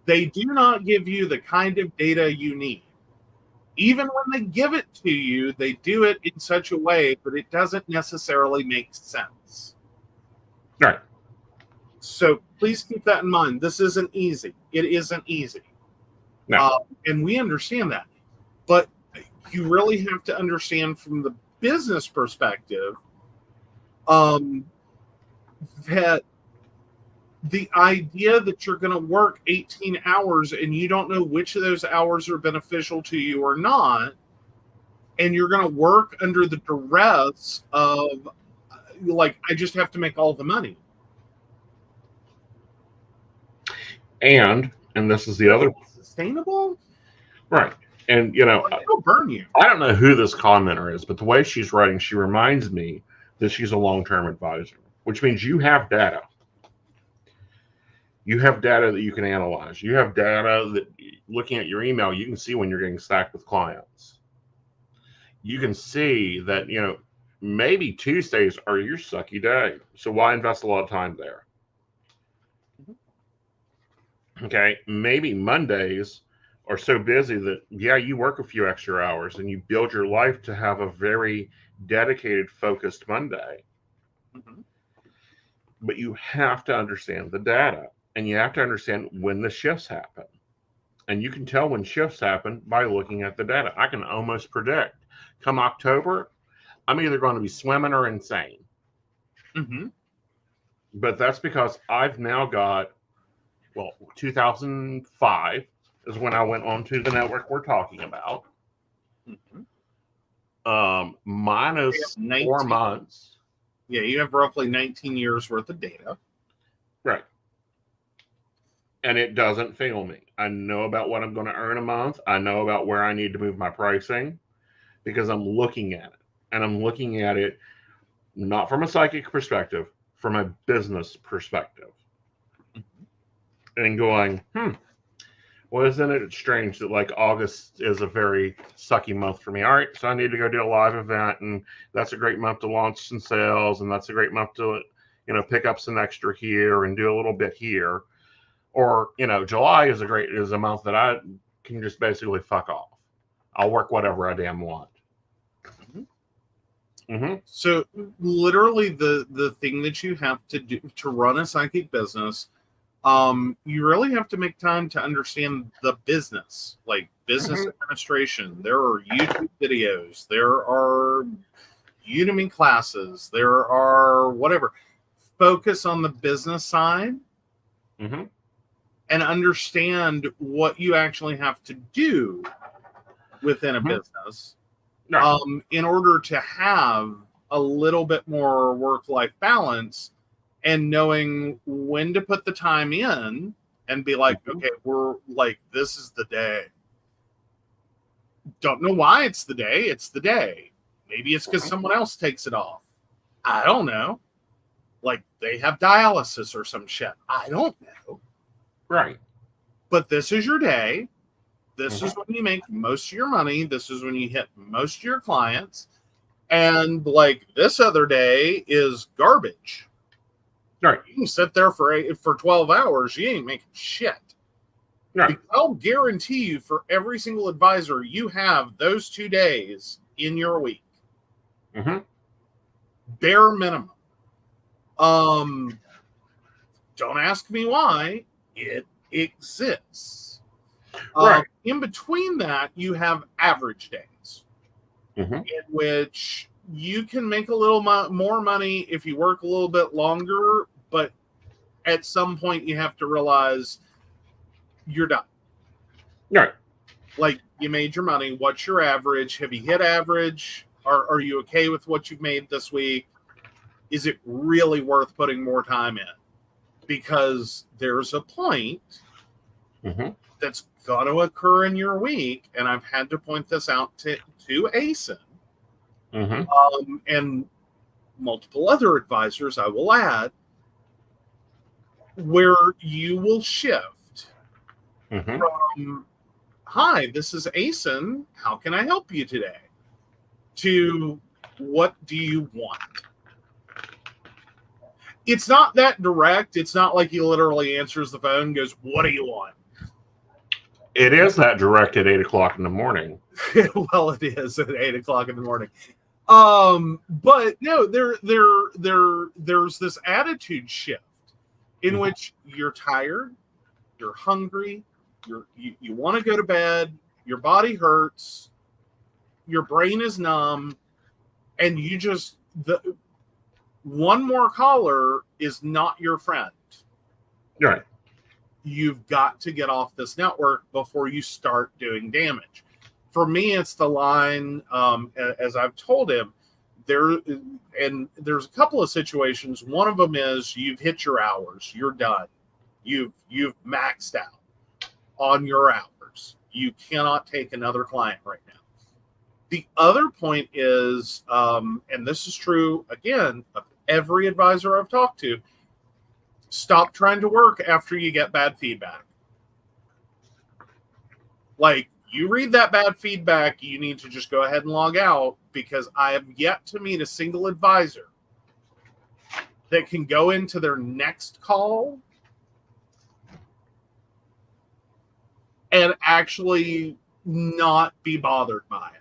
they do not give you the kind of data you need. Even when they give it to you, they do it in such a way that it doesn't necessarily make sense. Right. So please keep that in mind. This isn't easy. It isn't easy. No. And we understand that. But you really have to understand from the business perspective that the idea that you're going to work 18 hours and you don't know which of those hours are beneficial to you or not, and you're going to work under the duress of, like, I just have to make all the money. And this is the other sustainable, right? And you know, it'll burn you. I don't know who this commenter is, but the way she's writing, she reminds me that she's a long-term advisor, which means you have data. You have data that you can analyze. You have data that, looking at your email, you can see when you're getting stacked with clients. You can see that, you know, maybe Tuesdays are your sucky day. So why invest a lot of time there? Okay, maybe Mondays are so busy that, yeah, you work a few extra hours and you build your life to have a very dedicated, focused Monday. But you have to understand the data, and you have to understand when the shifts happen. And you can tell when shifts happen by looking at the data. I can almost predict, come October, I'm either going to be swimming or insane. But that's because I've now got, well, 2005 is when I went onto the network we're talking about. Minus 4 months. Yeah, you have roughly 19 years worth of data. Right. and it doesn't fail me. I know about what I'm going to earn a month. I know about where I need to move my pricing because I'm looking at it. And I'm looking at it not from a psychic perspective, from a business perspective. And going, well, isn't it strange that like August is a very sucky month for me? All right, so I need to go do a live event, and that's a great month to launch some sales, and that's a great month to, pick up some extra here and do a little bit here. Or, July is a month that I can just basically fuck off. I'll work whatever I damn want. So literally the thing that you have to do to run a psychic business, you really have to make time to understand the business, like business administration. There are YouTube videos, there are Udemy classes, there are whatever. Focus on the business side and understand what you actually have to do within a business in order to have a little bit more work-life balance, and knowing when to put the time in and be like, okay, we're like, this is the day. Don't know why it's the day. It's the day. Maybe it's because someone else takes it off. I don't know. Like they have dialysis or some shit. I don't know. Right. But this is your day. This is when you make most of your money. This is when you hit most of your clients. And like this other day is garbage. Right. You can sit there for 12 hours. You ain't making shit. Right. I'll guarantee you for every single advisor, you have those 2 days in your week. Bare minimum. Don't ask me why. It exists. Right. In between that, you have average days in which you can make a little more money if you work a little bit longer, but at some point you have to realize you're done. Right. Like you made your money. What's your average? Have you hit average? Are you okay with what you've made this week? Is it really worth putting more time in? Because there's a point that's going to occur in your week, and I've had to point this out to Aeson and multiple other advisors, I will add, where you will shift from, hi, this is Aeson, how can I help you today? To, what do you want? It's not that direct. It's not like he literally answers the phone and goes, what do you want? It is that direct at 8 o'clock in the morning. Well, it is at 8 o'clock in the morning. But no, there's this attitude shift in which you're tired, you're hungry, you want to go to bed, your body hurts, your brain is numb, and you just one more caller is not your friend. Right. You've got to get off this network before you start doing damage. For me, it's the line, as I've told him, there's a couple of situations. One of them is you've hit your hours. You're done. You've maxed out on your hours. You cannot take another client right now. The other point is, and this is true, again, of every advisor I've talked to, stop trying to work after you get bad feedback. Like, you read that bad feedback, you need to just go ahead and log out, because I have yet to meet a single advisor that can go into their next call and actually not be bothered by it.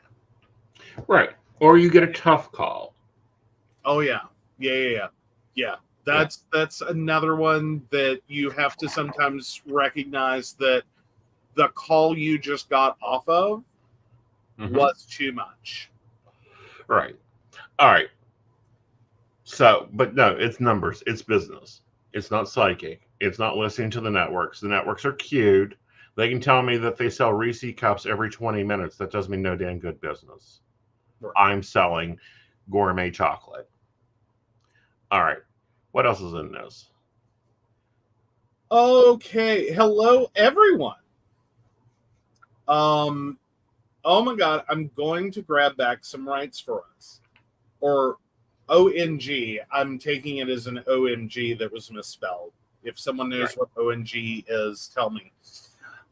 Right. Or you get a tough call. Oh, yeah. Yeah. That's another one that you have to sometimes recognize that the call you just got off of was too much. Right. All right. So, but no, it's numbers. It's business. It's not psychic. It's not listening to the networks. The networks are cute. They can tell me that they sell Reese cups every 20 minutes. That does me no damn good business. Right. I'm selling gourmet chocolate. All right. What else is in this? Okay, hello everyone. Oh my god, I'm going to grab back some rights for us. Or ONG. I'm taking it as an OMG that was misspelled. If someone knows what ONG is, tell me.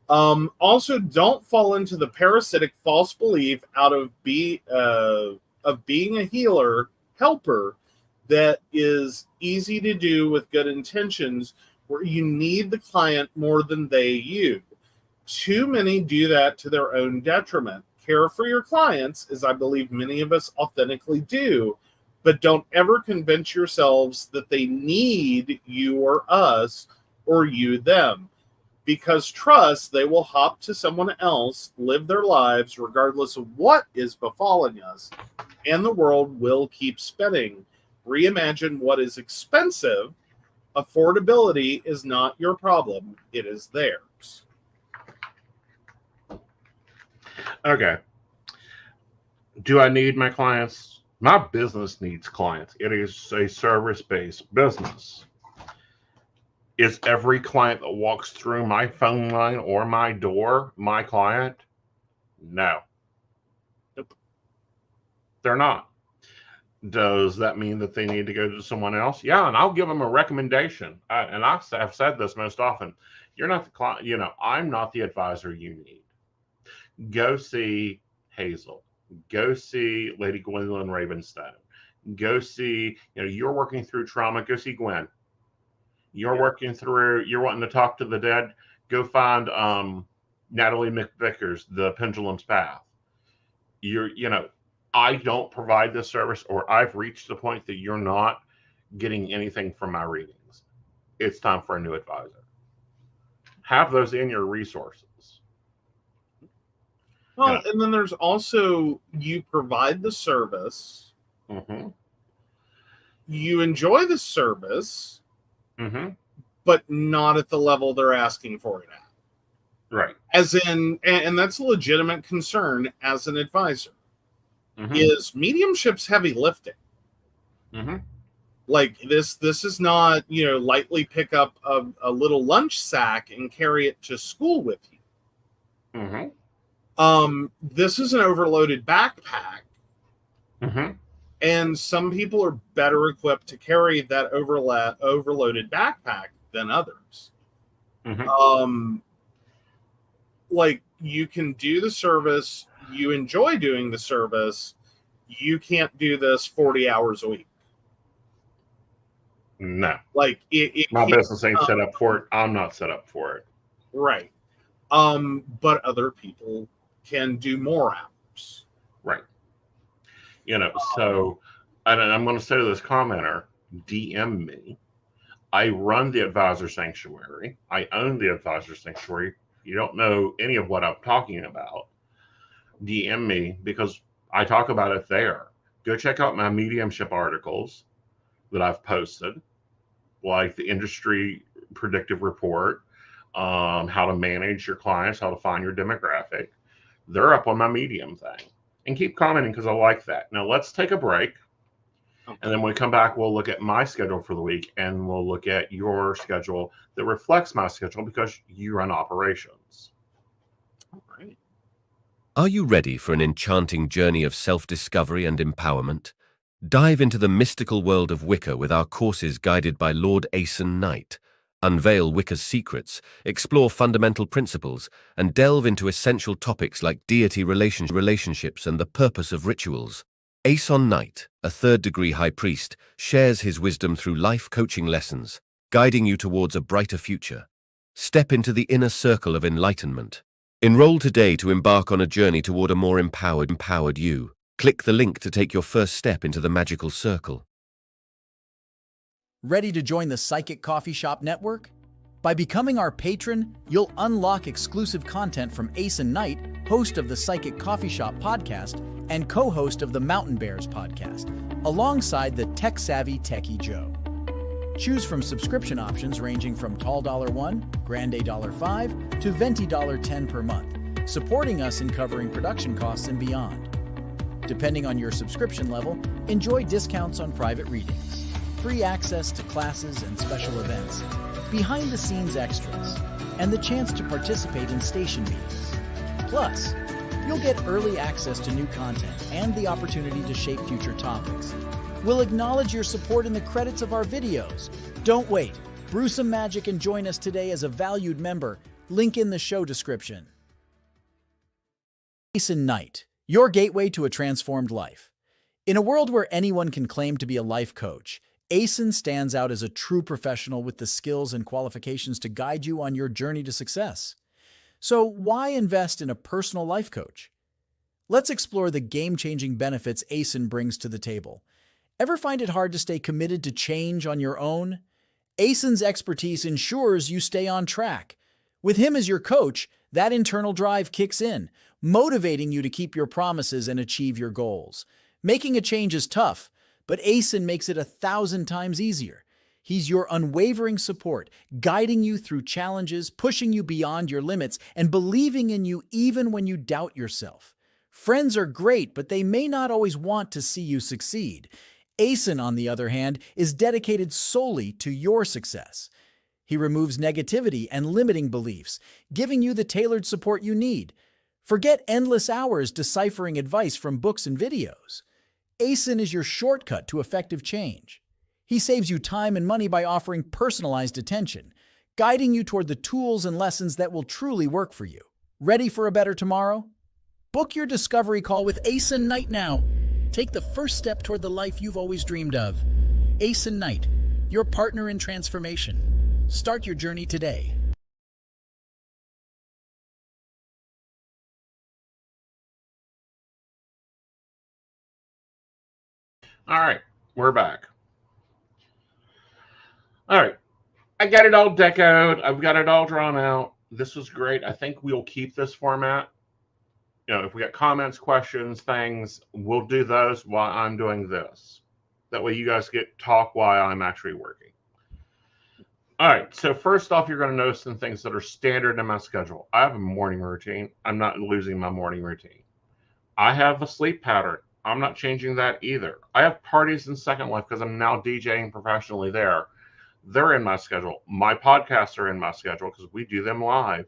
Also, don't fall into the parasitic false belief out of being a healer, helper, that is easy to do with good intentions, where you need the client more than they you. Too many do that to their own detriment. Care for your clients, as I believe many of us authentically do, but don't ever convince yourselves that they need you or us or you them. Because trust, they will hop to someone else, live their lives regardless of what is befalling us, and the world will keep spinning. Reimagine what is expensive. Affordability is not your problem, it is theirs. Okay. Do I need my clients? My business needs clients. It is a service-based business. Is every client that walks through my phone line or my door my client? No. Nope. They're not. Does that mean that they need to go to someone else? Yeah, and I'll give them a recommendation. And I've said this most often. You're not the client. I'm not the advisor you need. Go see Hazel. Go see Lady Gwendolyn Ravenstone. Go see, you're working through trauma. Go see Gwen. You're wanting to talk to the dead. Go find Natalie McVickers, The Pendulum's Path. I don't provide this service, or I've reached the point that you're not getting anything from my readings. It's time for a new advisor. Have those in your resources. Well, and then there's also, you provide the service. Mm-hmm. You enjoy the service, mm-hmm. but not at the level they're asking for it at. Right. As in, and that's a legitimate concern as an advisor, mm-hmm. is mediumship's heavy lifting. Mm-hmm. Like this is not, lightly pick up a little lunch sack and carry it to school with you. Mm-hmm. This is an overloaded backpack. Mm-hmm. And some people are better equipped to carry that overloaded backpack than others. Mm-hmm. Like, you can do the service, you enjoy doing the service, you can't do this 40 hours a week. No. Like, my business ain't set up for it. I'm not set up for it. Right. But other people can do more hours. Right. So, and I'm going to say to this commenter, DM me. I run the Advisor Sanctuary. I own the Advisor Sanctuary. If you don't know any of what I'm talking about, DM me, because I talk about it there. Go check out my mediumship articles that I've posted, like the industry predictive report, how to manage your clients, how to find your demographic. They're up on my Medium thing. And keep commenting, because I like that. Now let's take a break. Okay. And then when we come back, we'll look at my schedule for the week, and we'll look at your schedule that reflects my schedule, because you run operations. All right. Are you ready for an enchanting journey of self-discovery and empowerment? Dive into the mystical world of Wicca with our courses guided by Lord Aeson Knight. Unveil Wicca's secrets, explore fundamental principles, and delve into essential topics like deity relationships and the purpose of rituals. Aeson Knight, a third-degree high priest, shares his wisdom through life coaching lessons, guiding you towards a brighter future. Step into the inner circle of enlightenment. Enroll today to embark on a journey toward a more empowered you. Click the link to take your first step into the magical circle. Ready to join the Psychic Coffee Shop Network? By becoming our patron, you'll unlock exclusive content from Aeson Knight, host of the Psychic Coffee Shop podcast and co-host of the Mountain Bears podcast, alongside the tech-savvy Techie Joe. Choose from subscription options ranging from Tall $1, Grande $5, to Venti $10 per month, supporting us in covering production costs and beyond. Depending on your subscription level, enjoy discounts on private readings, free access to classes and special events, behind-the-scenes extras, and the chance to participate in station meetings. Plus, you'll get early access to new content and the opportunity to shape future topics. We'll acknowledge your support in the credits of our videos. Don't wait. Brew some magic and join us today as a valued member. Link in the show description. Aeson Knight, your gateway to a transformed life. In a world where anyone can claim to be a life coach, Aeson stands out as a true professional with the skills and qualifications to guide you on your journey to success. So why invest in a personal life coach? Let's explore the game-changing benefits Aeson brings to the table. Ever find it hard to stay committed to change on your own? Aeson's expertise ensures you stay on track. With him as your coach, that internal drive kicks in, motivating you to keep your promises and achieve your goals. Making a change is tough, but Aeson makes it 1,000 times easier. He's your unwavering support, guiding you through challenges, pushing you beyond your limits, and believing in you even when you doubt yourself. Friends are great, but they may not always want to see you succeed. Aeson, on the other hand, is dedicated solely to your success. He removes negativity and limiting beliefs, giving you the tailored support you need. Forget endless hours deciphering advice from books and videos. Aeson is your shortcut to effective change. He saves you time and money by offering personalized attention, guiding you toward the tools and lessons that will truly work for you. Ready for a better tomorrow? Book your discovery call with Aeson Knight now. Take the first step toward the life you've always dreamed of. Aeson Knight, your partner in transformation. Start your journey today. All right, we're back. All right, I got it all decoed. I've got it all drawn out. This was great. I think we'll keep this format. You know, if we got comments, questions, things, we'll do those while I'm doing this. That way you guys get talk while I'm actually working. All right, so first off, you're going to notice some things that are standard in my schedule. I have a morning routine. I'm not losing my morning routine. I have a sleep pattern. I'm not changing that either. I have parties in Second Life because I'm now DJing professionally there. They're in my schedule. My podcasts are in my schedule because we do them live.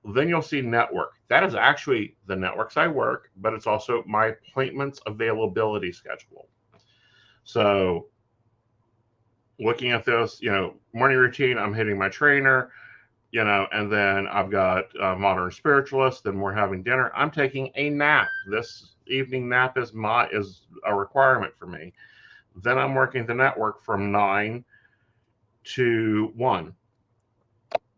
Then you'll see network. That is actually the networks I work, but it's also my appointments availability schedule. So looking at this, you know, morning routine, I'm hitting my trainer, you know, and then I've got modern spiritualist, then we're having dinner. I'm taking a nap. This evening nap is a requirement for me. Then I'm working the network from 9 to 1.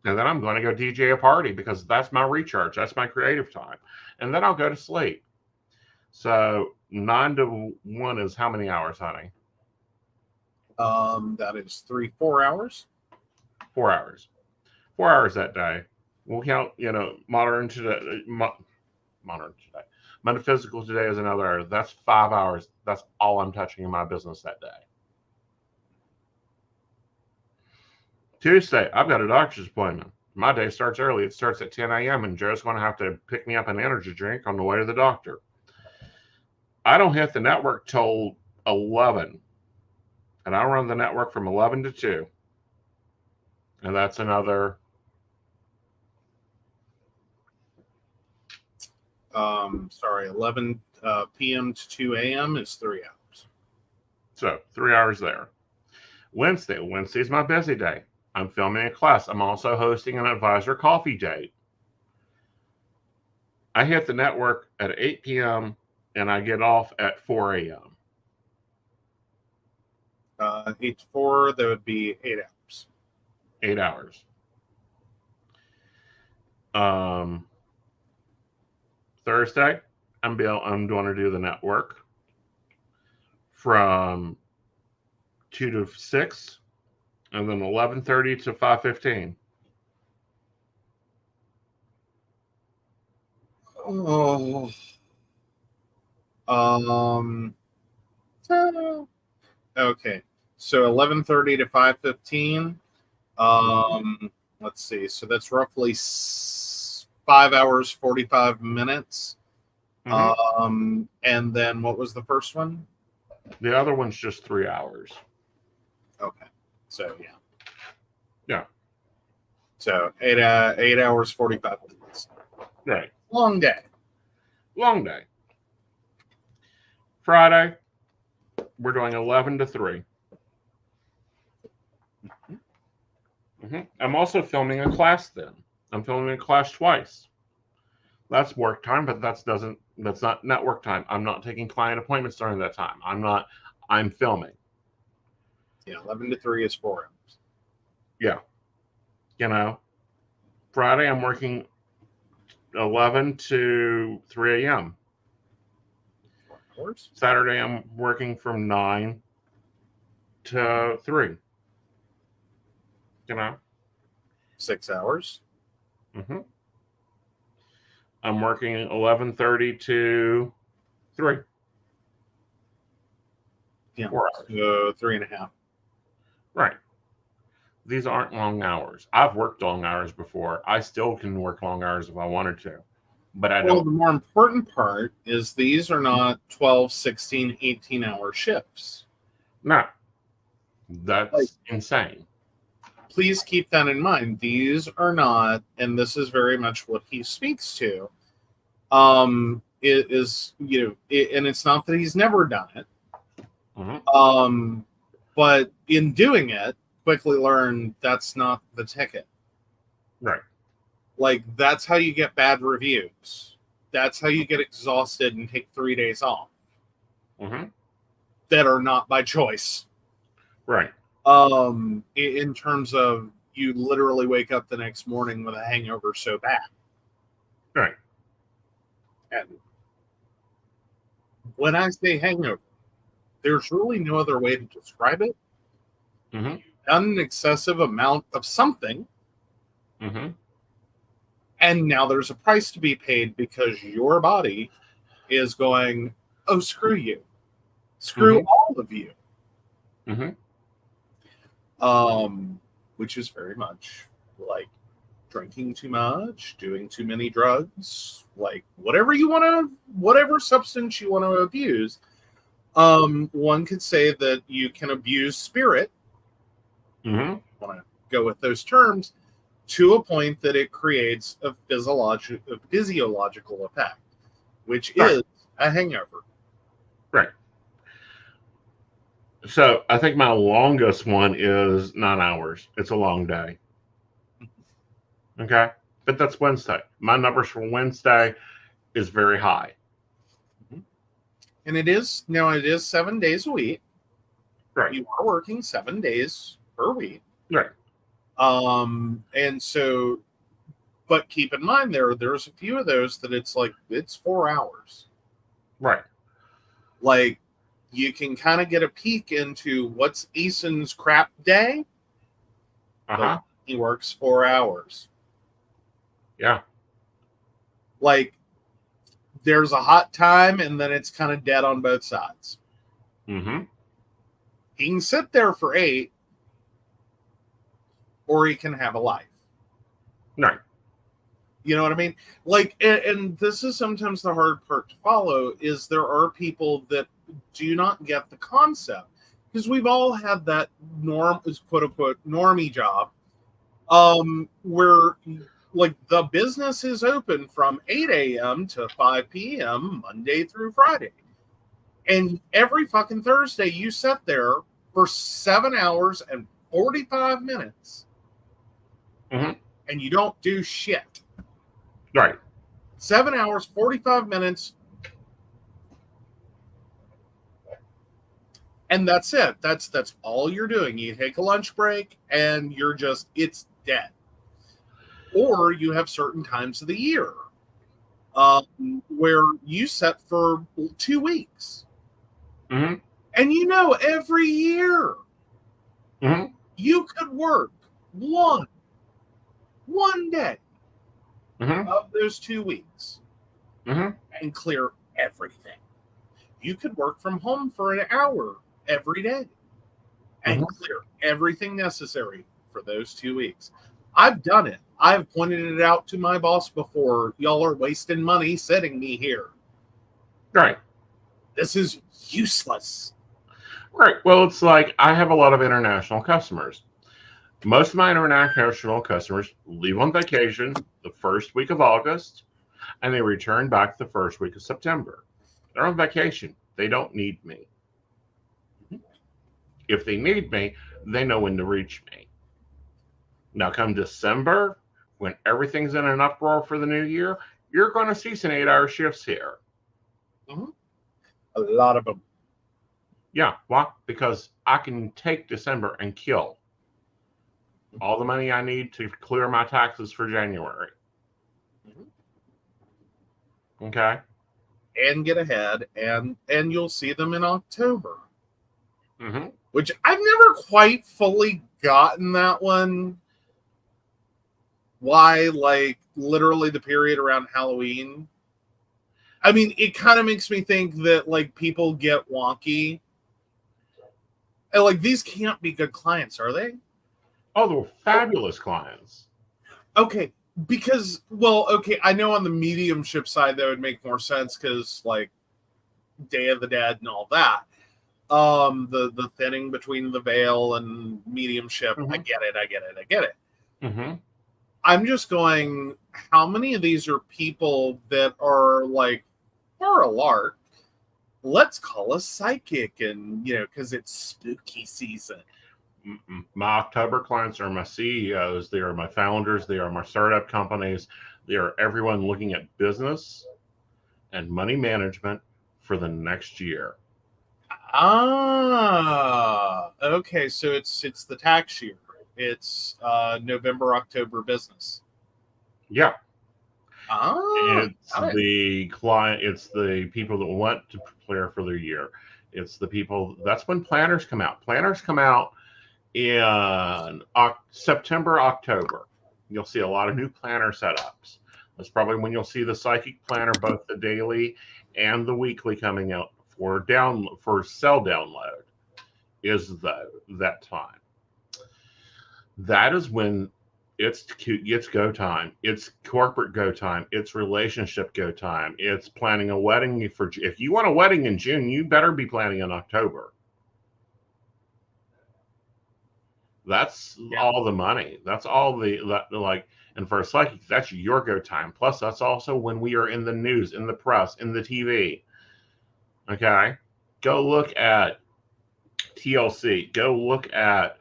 And then I'm going to go DJ a party because that's my recharge. That's my creative time. And then I'll go to sleep. So 9 to 1 is how many hours, honey? That is 4 hours. 4 hours. 4 hours that day. We'll count, you know, modern today. Metaphysical today is another hour. That's 5 hours. That's all I'm touching in my business that day. Tuesday, I've got a doctor's appointment. My day starts early. It starts at 10 a.m. and Joe's going to have to pick me up an energy drink on the way to the doctor. I don't hit the network till 11. And I run the network from 11 to 2. And that's another... Sorry, 11 p.m. to 2 a.m. is 3 hours. So 3 hours there. Wednesday is my busy day. I'm filming a class. I'm also hosting an advisor coffee date. I hit the network at 8 p.m. and I get off at 4 a.m. 8 to 4, that would be 8 hours. 8 hours. Thursday, I'm going to do the network from 2 to 6. And then 11:30 to 5:15. Oh. Okay. So 11:30 to 5:15. Let's see. So that's roughly 5 hours 45 minutes. Mm-hmm. And then what was the first one? The other one's just 3 hours. Okay. So yeah. So 8 hours, 45 minutes. Right. Long day. Long day. Friday, we're doing 11 to 3. I'm also filming a class then. I'm filming a class twice. That's work time, but that's not network time. I'm not taking client appointments during that time. I'm filming. Yeah, 11 to 3 is 4 hours. Yeah. You know, Friday I'm working 11 to 3 a.m. 4 hours. Saturday I'm working from 9 to 3. You know? 6 hours. Mm-hmm. I'm working 11:30 to 3. Yeah. 4 hours. So 3.5. Right. These aren't long hours. I've worked long hours before. I still can work long hours if I wanted to. But I Well, don't. the more important part is these are not 12, 16, 18-hour shifts. No. That's insane. Please keep that in mind. These are not, and this is very much what he speaks to. It is, and it's not that he's never done it. Mm-hmm. But in doing it, quickly learn that's not the ticket. Right. Like, that's how you get bad reviews. That's how you get exhausted and take 3 days off. Mm-hmm. That are not by choice. Right. In terms of you literally wake up the next morning with a hangover so bad. Right. And when I say hangover, there's really no other way to describe it. Mm-hmm. An excessive amount of something. Mm-hmm. And now there's a price to be paid because your body is going, oh, screw you. Screw all of you. Mm-hmm. Which is very much like drinking too much, doing too many drugs, like whatever substance you want to abuse. One could say that you can abuse spirit. Mm-hmm. I want to go with those terms to a point that it creates a physiological effect, which is a hangover. Right. So I think my longest one is 9 hours. It's a long day. Okay. But that's Wednesday. My numbers for Wednesday is very high. And it is 7 days a week. Right. You are working 7 days per week. Right. And so, but keep in mind there's a few of those that it's 4 hours. Right. Like, you can kind of get a peek into what's Aeson's crap day. Uh-huh. He works 4 hours. Yeah. Like, there's a hot time and then it's kind of dead on both sides. Mm-hmm. He can sit there for 8, or he can have a life. Right. You know what I mean? Like, and this is sometimes the hard part to follow, is there are people that do not get the concept, because we've all had that quote unquote normie job, where like the business is open from 8 a.m. to 5 p.m. Monday through Friday. And every fucking Thursday you sit there for 7 hours and 45 minutes. Mm-hmm. And you don't do shit. Right. 7 hours, 45 minutes. And that's it. That's all you're doing. You take a lunch break and it's dead. Or you have certain times of the year where you set for 2 weeks. Mm-hmm. And every year Mm-hmm. you could work one day of those 2 weeks and clear everything. You could work from home for an hour every day and clear everything necessary for those 2 weeks. I've done it. I've pointed it out to my boss before. Y'all are wasting money sending me here. Right. This is useless. Right. Well, it's like I have a lot of international customers. Most of my international customers leave on vacation the first week of August, and they return back the first week of September. They're on vacation. They don't need me. If they need me, they know when to reach me. Now, come December, when everything's in an uproar for the new year, you're going to see some 8-hour shifts here. Mm-hmm. A lot of them. Yeah, why? Because I can take December and kill all the money I need to clear my taxes for January. Mm-hmm. Okay. And get ahead, and you'll see them in October. Mm-hmm. Which I've never quite fully gotten that one. Why, like, literally the period around Halloween? I mean, it kind of makes me think that, like, people get wonky. And, like, these can't be good clients, are they? Oh, they're fabulous clients. Okay, because, well, okay, I know on the mediumship side that would make more sense because, like, Day of the Dead and all that. The thinning between the veil and mediumship. Mm-hmm. I get it. Mm-hmm. I'm just going, how many of these are people that are like, for a lark, let's call a psychic, and, you know, because it's spooky season. My October clients are my CEOs. They are my founders. They are my startup companies. They are everyone looking at business and money management for the next year. Ah, okay. So it's the tax year. It's November, October business. Yeah. Ah, it's the client. It's the people that want to prepare for their year. It's the people. That's when planners come out. Planners come out in September, October. You'll see a lot of new planner setups. That's probably when you'll see the psychic planner, both the daily and the weekly, coming out for cell download. Is that time? That is when it's go time. It's corporate go time. It's relationship go time. It's planning a wedding. If you want a wedding in June, you better be planning in October. That's all the money. That's all and for a psychic, that's your go time. Plus, that's also when we are in the news, in the press, in the TV. Okay, go look at TLC. Go look at,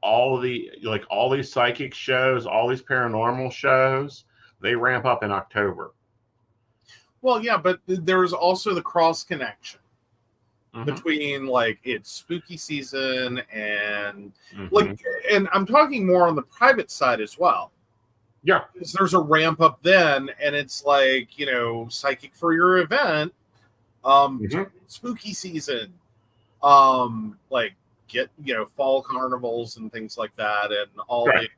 all these psychic shows, all these paranormal shows. They ramp up in October. Well, yeah, but there's also the cross connection. Mm-hmm. Between, like, it's spooky season and and I'm talking more on the private side as well. Yeah, because there's a ramp up then, and it's like, psychic for your event, spooky season, like, get fall carnivals and things like that, and all the,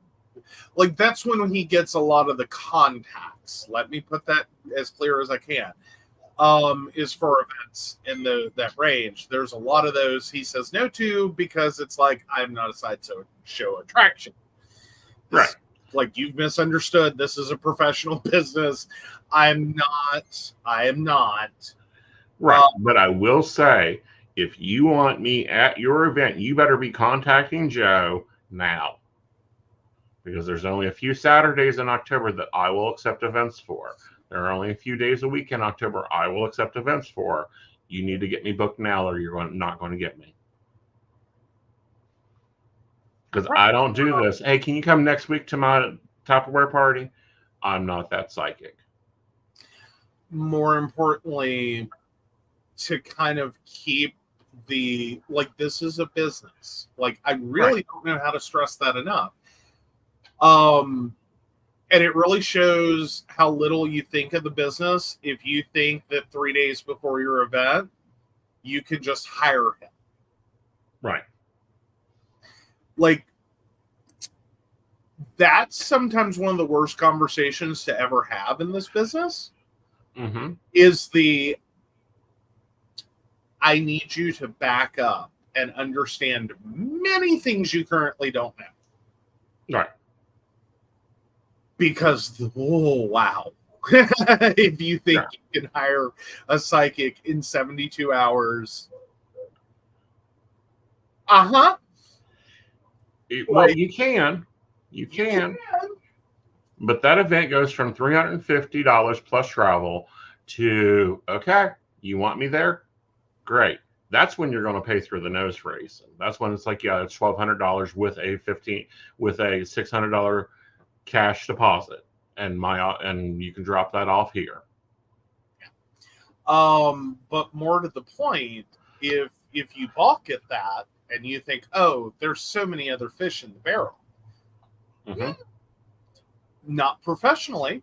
like, that's when he gets a lot of the contacts. Let me put that as clear as I can. Is for events in that range. There's a lot of those he says no to because it's like, I'm not a sideshow attraction. Right. Like, you've misunderstood. This is a professional business. I am not. Right. But I will say, if you want me at your event, you better be contacting Joe now. Because there's only a few Saturdays in October that I will accept events for. There are only a few days a week in October I will accept events for. You need to get me booked now, or you're not going to get me. Because I don't do this. Hey, can you come next week to my Tupperware party? I'm not that psychic. More importantly, to kind of keep this is a business. Like, I really don't know how to stress that enough. And it really shows how little you think of the business if you think that 3 days before your event, you can just hire him. Right. Like, that's sometimes one of the worst conversations to ever have in this business. Mm-hmm. Is I need you to back up and understand many things you currently don't know. Right. Because, wow. If you think you can hire a psychic in 72 hours. Well, you can, but that event goes from $350 plus travel to, okay, you want me there? Great. That's when you're going to pay through the nose for Aeson. That's when it's like, yeah, it's $1,200 with a $600 cash deposit, and you can drop that off here. But more to the point, if you balk at that and you think, oh, there's so many other fish in the barrel, not professionally.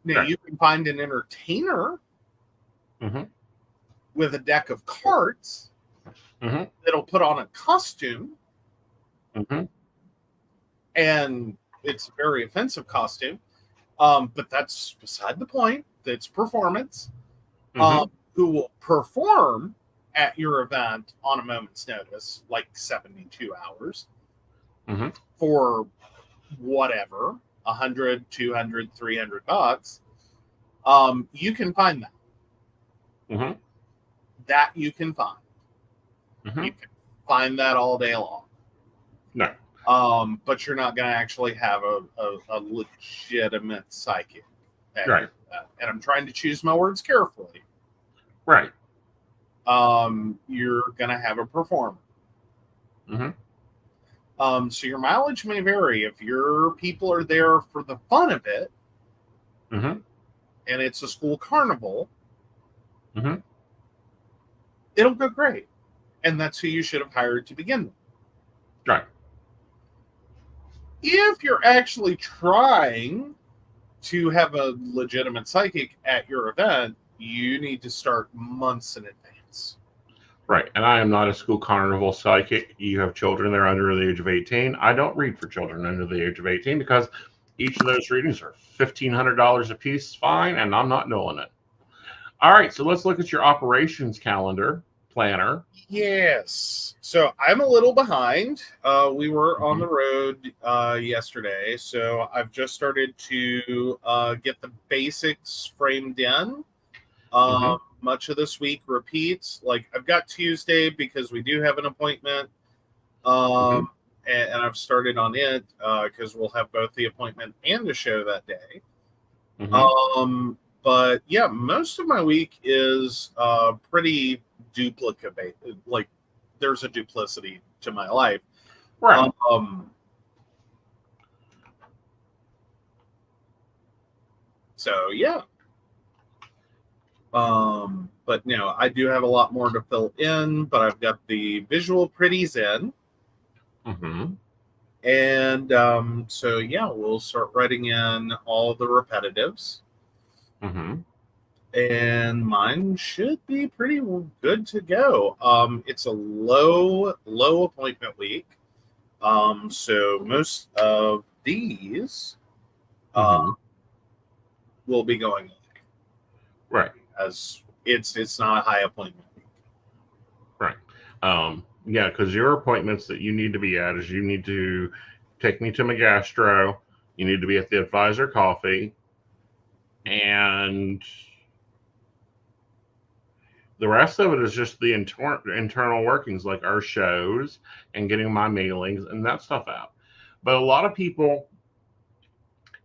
Now you can find an entertainer with a deck of cards that'll put on a costume, and it's a very offensive costume. But that's beside the point. It's performance. Who will perform at your event on a moment's notice, like 72 hours, for whatever, $100, $200, $300. You can find that. That you can find. You can find that all day long. No. But you're not going to actually have a legitimate psychic. Right. And I'm trying to choose my words carefully. Right. You're going to have a performer. So your mileage may vary. If your people are there for the fun of it, and it's a school carnival, it'll go great. And that's who you should have hired to begin with. Right. If you're actually trying to have a legitimate psychic at your event, you need to start months in advance. Right. And I am not a school carnival psychic. You have children that are under the age of 18. I don't read for children under the age of 18 because each of those readings are $1,500 a piece. Fine. And I'm not doing it. All right. So let's look at your operations calendar planner. Yes. So I'm a little behind. We were on the road yesterday. So I've just started to get the basics framed in. Much of this week repeats. Like I've got Tuesday because we do have an appointment. And I've started on it because we'll have both the appointment and the show that day. But yeah, most of my week is pretty duplicate. Like there's a duplicity to my life. Right. So yeah. But you know, I do have a lot more to fill in, but I've got the visual pretties in. And so yeah, we'll start writing in all the repetitives. And mine should be pretty good to go. It's a low appointment week. So most of these will be going away. Right. As it's not a high appointment week. Right. Yeah, because your appointments that you need to be at is you need to take me to my gastro, you need to be at the advisor coffee, and the rest of it is just the internal workings, like our shows and getting my mailings and that stuff out. But a lot of people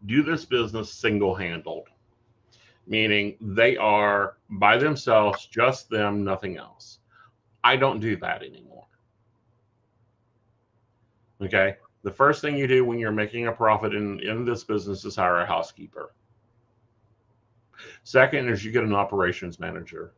do this business single-handled, meaning they are by themselves, just them, nothing else. I don't do that anymore. Okay? The first thing you do when you're making a profit in this business is hire a housekeeper. Second is you get an operations manager.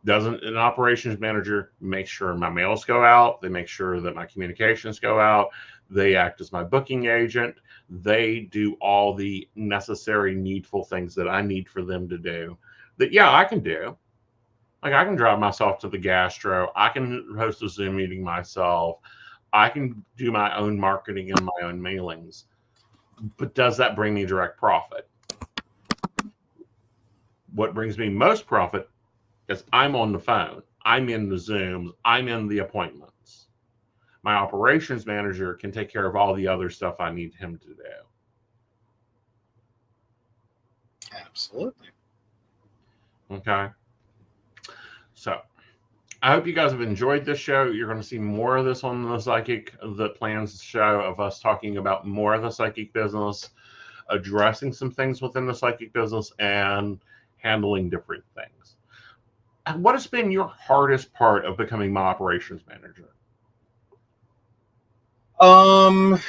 Doesn't an operations manager make sure my mails go out? They make sure that my communications go out. They act as my booking agent. They do all the necessary, needful things that I need for them to do that, yeah, I can do. Like I can drive myself to the gastro. I can host a Zoom meeting myself. I can do my own marketing and my own mailings. But does that bring me direct profit? What brings me most profit is I'm on the phone. I'm in the Zooms. I'm in the appointments. My operations manager can take care of all the other stuff I need him to do. Absolutely. Okay. So I hope you guys have enjoyed this show. You're going to see more of this on the Psychic That Plans show, of us talking about more of the psychic business, addressing some things within the psychic business, and handling different things. And what has been your hardest part of becoming my operations manager? The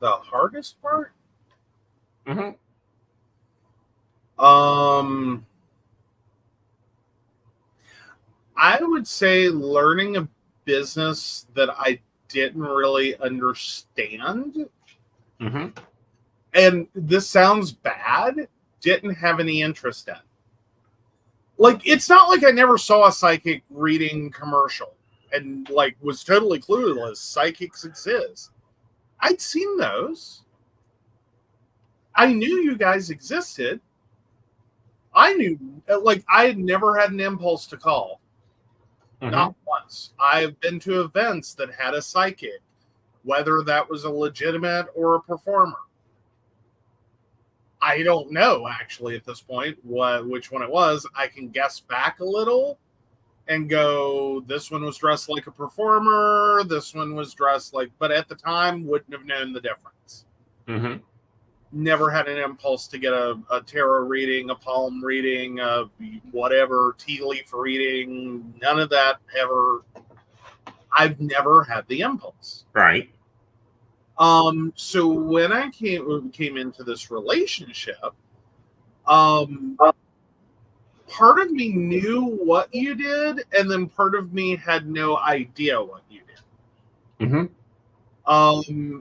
hardest part? Mm-hmm. I would say learning a business that I didn't really understand. Mm-hmm. And this sounds bad, didn't have any interest in. Like, it's not like I never saw a psychic reading commercial and like was totally clueless psychics exist. I'd seen those. I knew you guys existed. I knew, like, I had never had an impulse to call. Mm-hmm. Not once. I've been to events that had a psychic, whether that was a legitimate or a performer. I don't know, actually, at this point, which one it was. I can guess back a little and go, this one was dressed like a performer, this one was dressed like, but at the time, wouldn't have known the difference. Mm-hmm. Never had an impulse to get a tarot reading, a palm reading, whatever, tea leaf reading, none of that ever. I've never had the impulse. Right. So when I came into this relationship, part of me knew what you did, and then part of me had no idea what you did. Mm-hmm.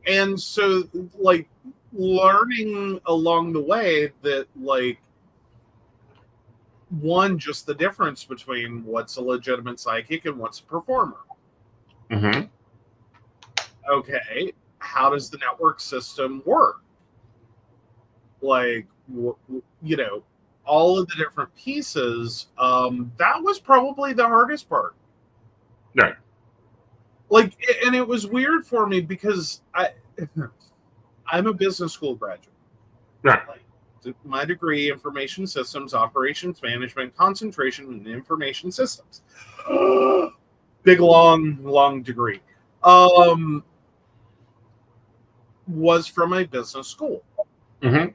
And so, like, learning along the way that, like, one, just the difference between what's a legitimate psychic and what's a performer. Mm-hmm. Okay, how does the network system work? Like, you know, all of the different pieces. That was probably the hardest part. Right. Like, and it was weird for me because I'm a business school graduate. Right. Like, my degree, information systems, operations management, concentration in information systems. Big, long degree. Was from a business school. Mm-hmm.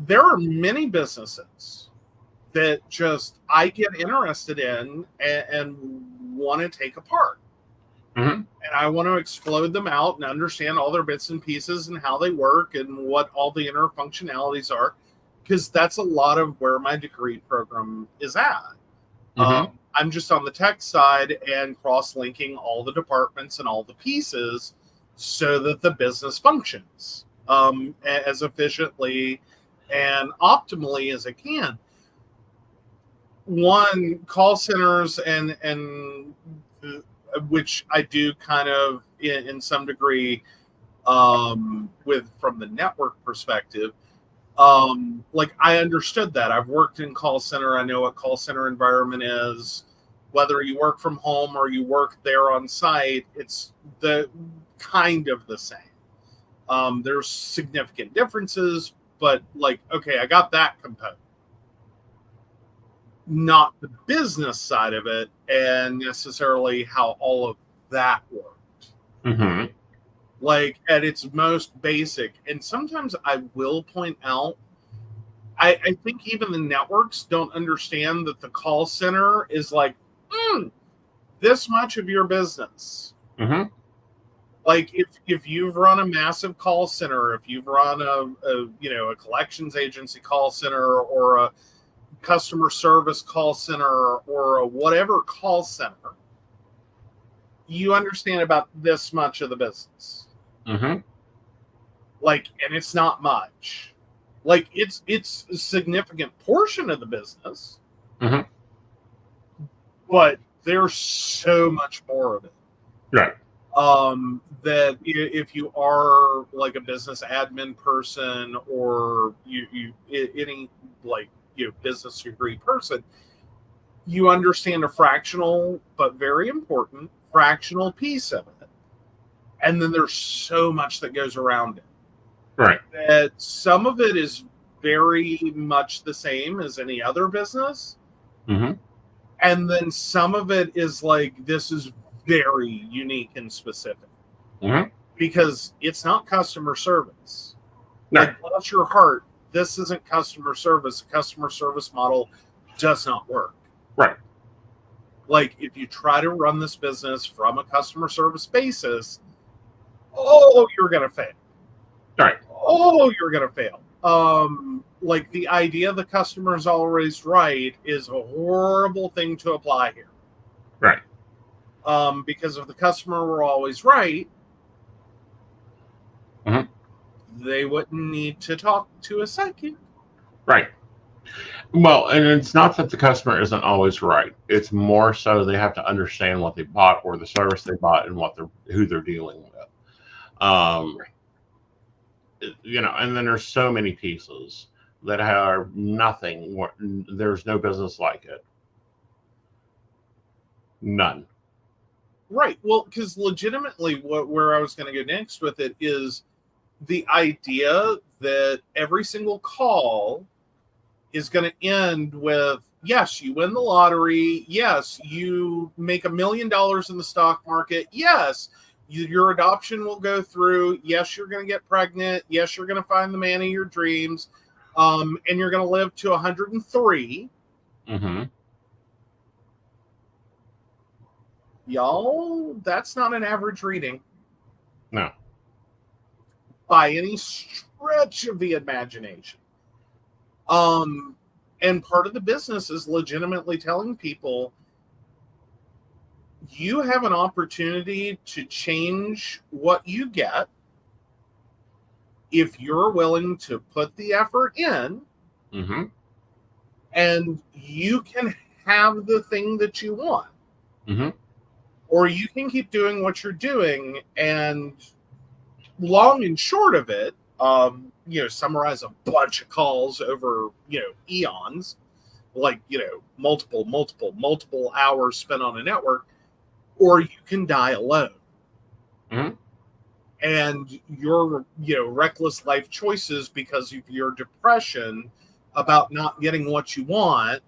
There are many businesses that just I get interested in and want to take apart. Mm-hmm. And I want to explode them out and understand all their bits and pieces and how they work and what all the inner functionalities are, because that's a lot of where my degree program is at. Mm-hmm. I'm just on the tech side and cross-linking all the departments and all the pieces so that the business functions as efficiently and optimally as it can. One, call centers and which I do kind of in some degree with from the network perspective. Like, I understood that. I've worked in call center. I know what call center environment is. Whether you work from home or you work there on site, it's the kind of the same. There's significant differences, but like, okay, I got that component. Not the business side of it and necessarily how all of that worked. Mm-hmm. Like, at its most basic. And sometimes I will point out, I think even the networks don't understand that the call center is like, this much of your business. Mm-hmm. Like, if you've run a massive call center, if you've run a collections agency call center or a customer service call center or a whatever call center, you understand about this much of the business. Mm-hmm. Like, and it's not much. Like, it's a significant portion of the business. Mm-hmm. But there's so much more of it. Right. That if you are like a business admin person or you any like business degree person, you understand a fractional but very important fractional piece of it, and then there's so much that goes around it. Right. That some of it is very much the same as any other business. Mm-hmm. And then some of it is like, this is very unique and specific. Mm-hmm. Because it's not customer service. No. Like, bless your heart, this isn't customer service. A customer service model does not work. Right. Like, if you try to run this business from a customer service basis, oh, you're going to fail. Right. Oh, you're going to fail. Like, the idea the customer is always right is a horrible thing to apply here. Right. Because if the customer were always right, they wouldn't need to talk to a psychic. Right. Well, and it's not that the customer isn't always right. It's more so they have to understand what they bought or the service they bought and who they're dealing with. You know, and then there's so many pieces that have nothing. There's no business like it. None. Right. Well, because legitimately, where I was going to go next with it is the idea that every single call is going to end with, yes, you win the lottery. Yes, you make $1 million in the stock market. Yes, your adoption will go through. Yes, you're going to get pregnant. Yes, you're going to find the man of your dreams. And you're going to live to 103. Mm-hmm. Y'all, that's not an average reading. No. By any stretch of the imagination. And part of the business is legitimately telling people you have an opportunity to change what you get if you're willing to put the effort in, and you can have the thing that you want. Or you can keep doing what you're doing, and long and short of it, summarize a bunch of calls over, eons, like, multiple hours spent on a network, or you can die alone. And your, reckless life choices because of your depression about not getting what you want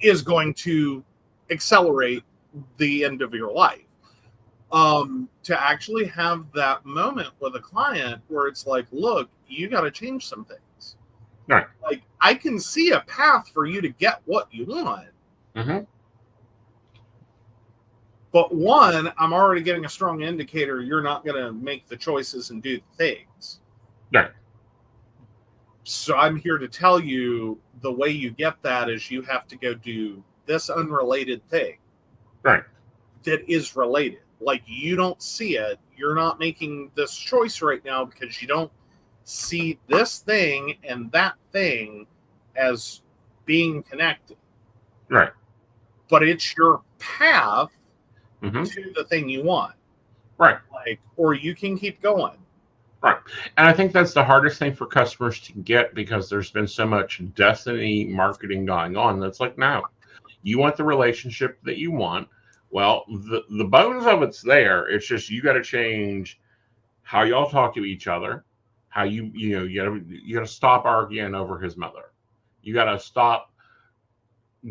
is going to accelerate the end of your life. To actually have that moment with a client where it's like, look, you got to change some things. Right. Like, I can see a path for you to get what you want. But one, I'm already getting a strong indicator you're not going to make the choices and do the things. Right. So I'm here to tell you the way you get that is you have to go do this unrelated thing. Right. That is related. Like, you don't see it. You're not making this choice right now because you don't see this thing and that thing as being connected. Right. But it's your path to the thing you want. Right. Like, or you can keep going. Right. And I think that's the hardest thing for customers to get because there's been so much destiny marketing going on. That's like, no, you want the relationship that you want. Well, the bones of it's there. It's just you got to change how y'all talk to each other. How you got to stop arguing over his mother. You got to stop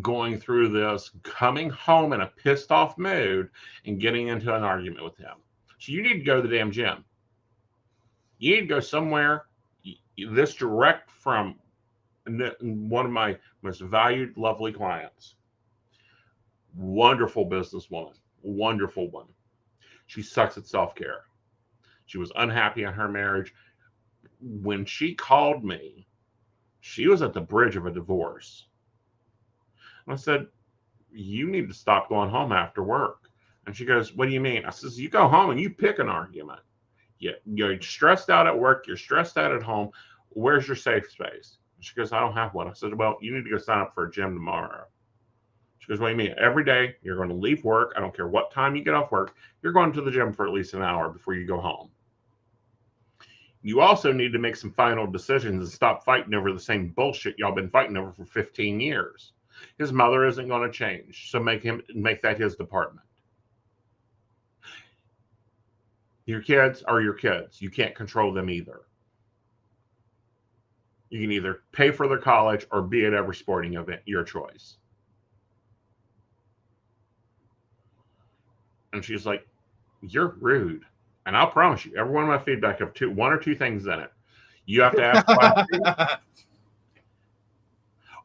going through this, coming home in a pissed off mood and getting into an argument with him. So you need to go to the damn gym. You need to go somewhere. This direct from one of my most valued, lovely clients. Wonderful businesswoman. Wonderful one. She sucks at self-care. She was unhappy in her marriage. When she called me, she was at the bridge of a divorce. And I said, you need to stop going home after work. And she goes, what do you mean? I says, you go home and you pick an argument. You're stressed out at work. You're stressed out at home. Where's your safe space? And she goes, I don't have one. I said, well, you need to go sign up for a gym tomorrow. She goes, what do you mean? Every day you're going to leave work. I don't care what time you get off work. You're going to the gym for at least an hour before you go home. You also need to make some final decisions and stop fighting over the same bullshit y'all been fighting over for 15 years. His mother isn't going to change, so make that his department. Your kids are your kids. You can't control them either. You can either pay for their college or be at every sporting event, your choice. And she's like, you're rude. And I'll promise you, every one of my feedback have one or two things in it. You have to ask questions,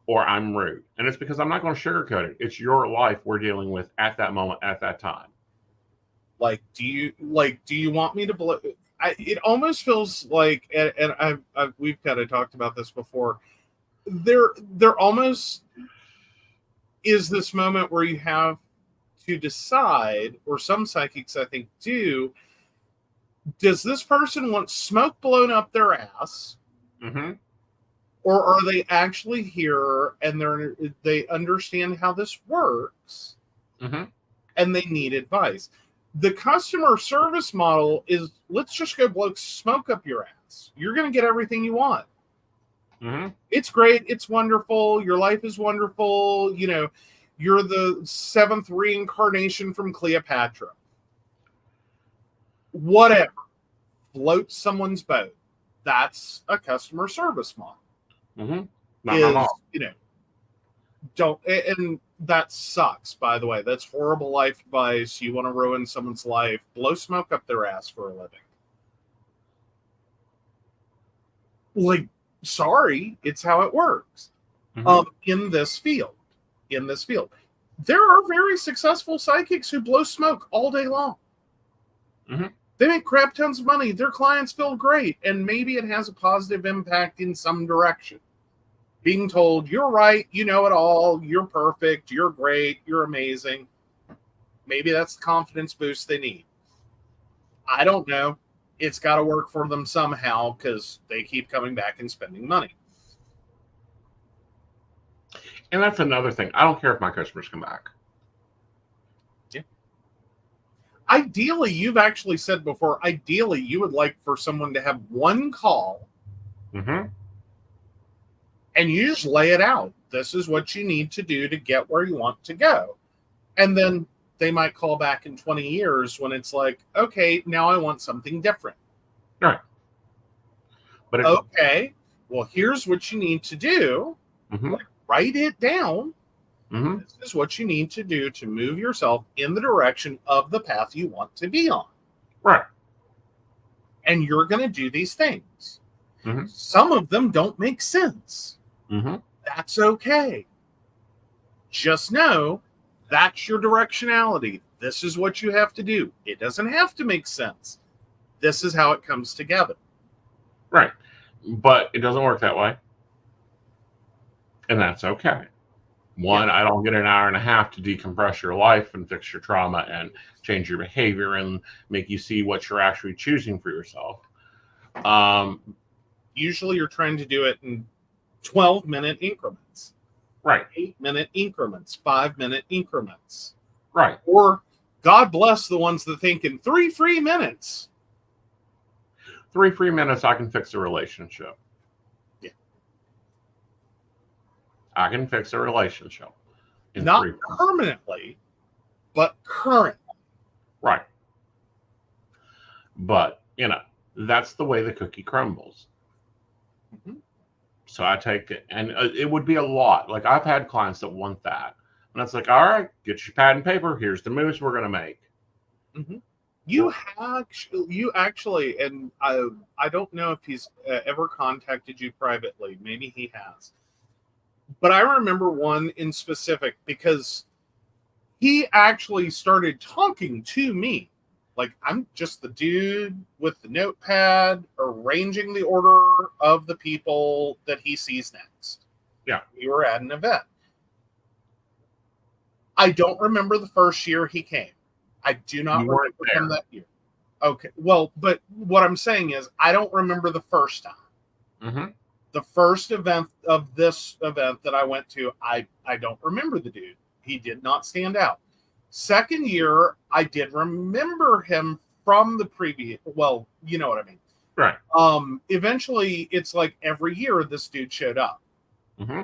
or I'm rude. And it's because I'm not going to sugarcoat it. It's your life we're dealing with at that moment, at that time. Like, do you want me to it almost feels like, and we've kind of talked about this before. There almost is this moment where you have to decide, or some psychics I think do, does this person want smoke blown up their ass? Mm-hmm. Or are they actually here and they understand how this works, mm-hmm. and they need advice? The customer service model is, let's just go blow smoke up your ass. You're going to get everything you want. Mm-hmm. It's great. It's wonderful. Your life is wonderful. You know, you're the 7th reincarnation from Cleopatra. Whatever. Float someone's boat. That's a customer service model. Mm-hmm. Not my mom. You know, don't, and that sucks, by the way. That's horrible life advice. You want to ruin someone's life, blow smoke up their ass for a living. Like, sorry, it's how it works. Mm-hmm. In this field. There are very successful psychics who blow smoke all day long. Mm-hmm. They make crap tons of money. Their clients feel great, and maybe it has a positive impact in some direction. Being told, you're right, you know it all, you're perfect, you're great, you're amazing. Maybe that's the confidence boost they need. I don't know. It's got to work for them somehow because they keep coming back and spending money. And that's another thing. I don't care if my customers come back. Yeah. Ideally, you've actually said before, ideally, you would like for someone to have one call. Mm-hmm. And you just lay it out. This is what you need to do to get where you want to go. And then they might call back in 20 years when it's like, okay, now I want something different. Right. But okay, well, here's what you need to do. Mm-hmm. Like, write it down. Mm-hmm. This is what you need to do to move yourself in the direction of the path you want to be on. Right. And you're going to do these things. Mm-hmm. Some of them don't make sense. Mm-hmm. That's okay. Just know that's your directionality. This is what you have to do. It doesn't have to make sense. This is how it comes together. Right. But it doesn't work that way. And that's okay. One, I don't get an hour and a half to decompress your life and fix your trauma and change your behavior and make you see what you're actually choosing for yourself. Usually you're trying to do it in 12-minute increments. Right. 8-minute increments, 5-minute increments. Right. Or God bless the ones that think in 3 free minutes. 3 free minutes, I can fix a relationship. Yeah. I can fix a relationship. Not permanently, but currently. Right. But, you know, that's the way the cookie crumbles. Mm-hmm. So I take it, and it would be a lot. Like, I've had clients that want that. And it's like, all right, get your pad and paper. Here's the moves we're going to make. Mm-hmm. You actually, and I don't know if he's ever contacted you privately. Maybe he has. But I remember one in specific because he actually started talking to me. Like, I'm just the dude with the notepad arranging the order of the people that he sees next. Yeah. We were at an event. I don't remember the first year he came. I do not remember him that year. Okay. Well, but what I'm saying is I don't remember the first time. Mm-hmm. The first event of this event that I went to, I don't remember the dude. He did not stand out. Second year, I did remember him from the previous. Well, you know what I mean. Right. Eventually, it's like every year this dude showed up. Mm-hmm.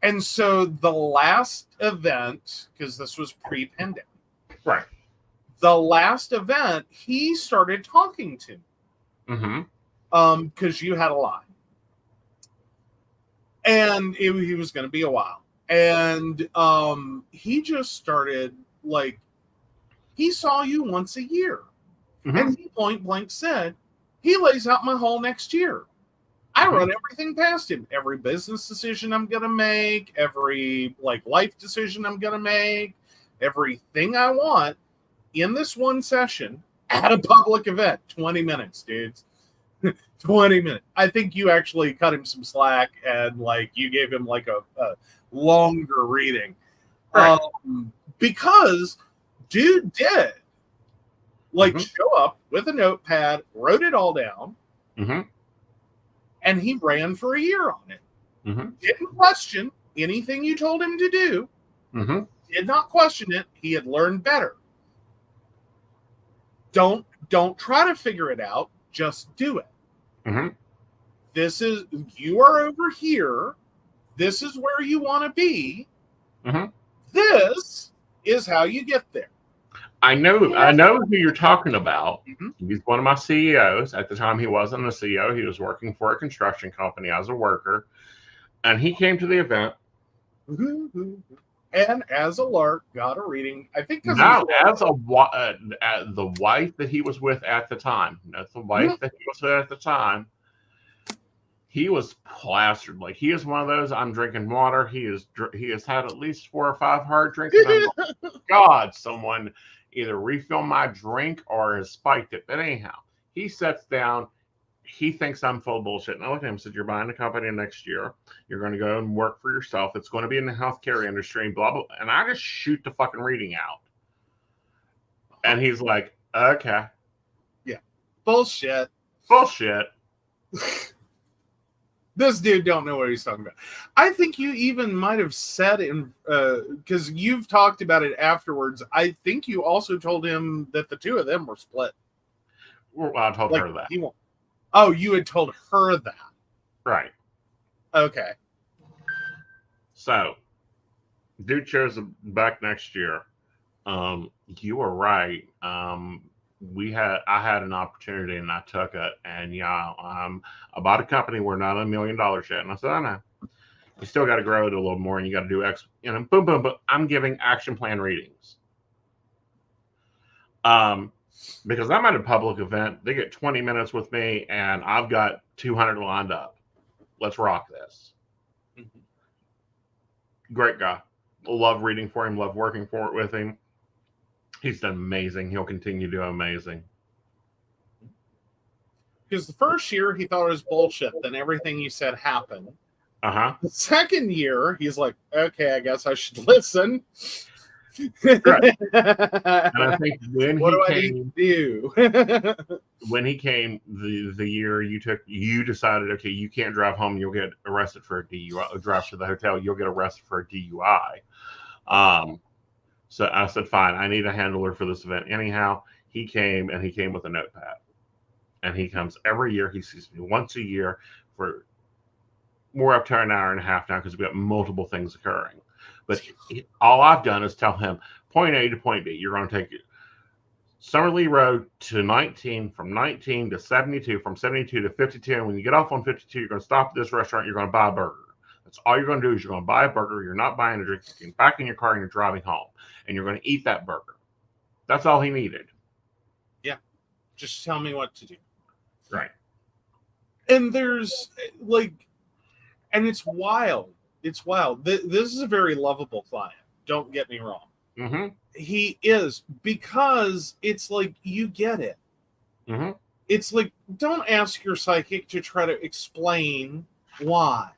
And so the last event, because this was pre-pandemic. Right. The last event, he started talking to me. Mm-hmm. Because you had a line. And he was going to be a while. And he just started, like, He saw you once a year. Mhm. And he point blank said, he lays out my whole next year. I run everything past him. Every business decision I'm going to make, every life decision I'm going to make, everything I want in this one session at a public event. 20 minutes, dudes. 20 minutes. I think you actually cut him some slack and you gave him a longer reading. Right. Because dude did Mhm. show up with a notepad, wrote it all down, and he ran for a year on it. Didn't question anything you told him to do. Did not question it. He had learned better. Don't try to figure it out. Just do it. You are over here. This is where you want to be. This is how you get there. I know who you're talking about. He's one of my CEOs. At the time, he wasn't a CEO. He was working for a construction company as a worker. And he came to the event. And as a lark, got a reading. I think No, as the wife that he was with at the time. That's the wife that he was with at the time. He was plastered. He is one of those. I'm drinking water. He has had at least 4 or 5 hard drinks. And I'm like, God, someone either refill my drink or has spiked it. But anyhow, he sits down. He thinks I'm full of bullshit. And I looked at him and said, you're buying a company next year. You're going to go and work for yourself. It's going to be in the healthcare industry and blah, blah. And I just shoot the fucking reading out. And he's like, okay. Yeah. Bullshit. This dude don't know what he's talking about. I think you even might have said because you've talked about it afterwards. I think you also told him that the two of them were split. Well, I told her that. Oh, you had told her that. Right. Okay. So, dude shows back next year. You were right. I had an opportunity and I took it. And I bought a company. We're not $1 million yet. And I said, I know. You still got to grow it a little more and you got to do X, boom, boom, boom. I'm giving action plan readings. Because I'm at a public event, they get 20 minutes with me and I've got 200 lined up. Let's rock this. Great guy. Love reading for him, love working with him. He's done amazing. He'll continue to do amazing. Because the first year he thought it was bullshit, then everything you said happened. The second year, he's like, okay, I guess I should listen. Right. And I think when when he came the year you decided, okay, you can't drive home, you'll get arrested for a DUI. Drive to the hotel, you'll get arrested for a DUI. So I said, fine, I need a handler for this event. Anyhow, he came with a notepad. And he comes every year. He sees me once a year for more up to an hour and a half now because we've got multiple things occurring. But all I've done is tell him point A to point B. You're going to take Summerlee Road to 19, from 19 to 72, from 72 to 52. And when you get off on 52, you're going to stop at this restaurant. You're going to buy a burger. That's all you're going to do is you're going to buy a burger. You're not buying a drink. You're getting back in your car and you're driving home. And you're going to eat that burger. That's all he needed. Yeah. Just tell me what to do. Right. And there's and it's wild. It's wild. This is a very lovable client. Don't get me wrong. He is, because it's you get it. It's don't ask your psychic to try to explain why.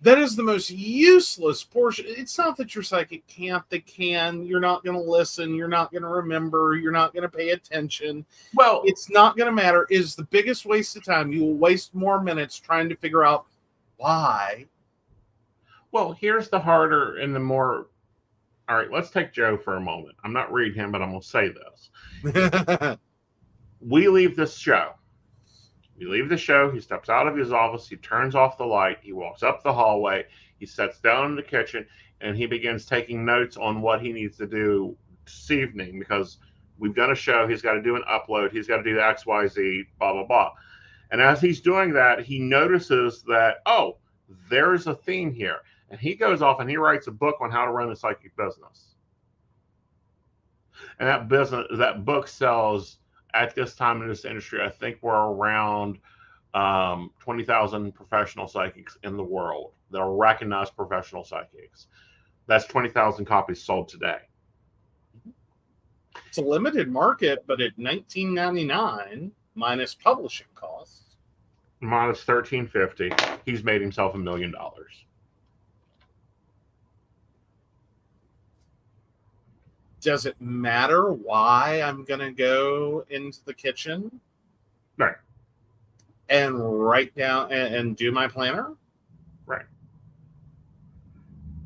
That is the most useless portion. It's not that your psychic can't. They can. You're not going to listen. You're not going to remember. You're not going to pay attention. Well, it's not going to matter. It's the biggest waste of time. You will waste more minutes trying to figure out why. Well, here's the harder and the more. All right, let's take Joe for a moment. I'm not reading him, but I'm going to say this. We leave this show. We leave the show. He steps out of his office. He turns off the light. He walks up the hallway. He sits down in the kitchen, and he begins taking notes on what he needs to do this evening because we've done a show. He's got to do an upload. He's got to do the X, Y, Z, blah, blah, blah. And as he's doing that, he notices that, oh, there's a theme here. And he goes off and he writes a book on how to run a psychic business. And that book sells at this time in this industry. I think we're around 20,000 professional psychics in the world. They're recognized professional psychics. That's 20,000 copies sold today. It's a limited market, but at $19.99 minus publishing costs, minus $13.50, he's made himself $1 million. Does it matter why I'm going to go into the kitchen? Right. And write down and do my planner? Right.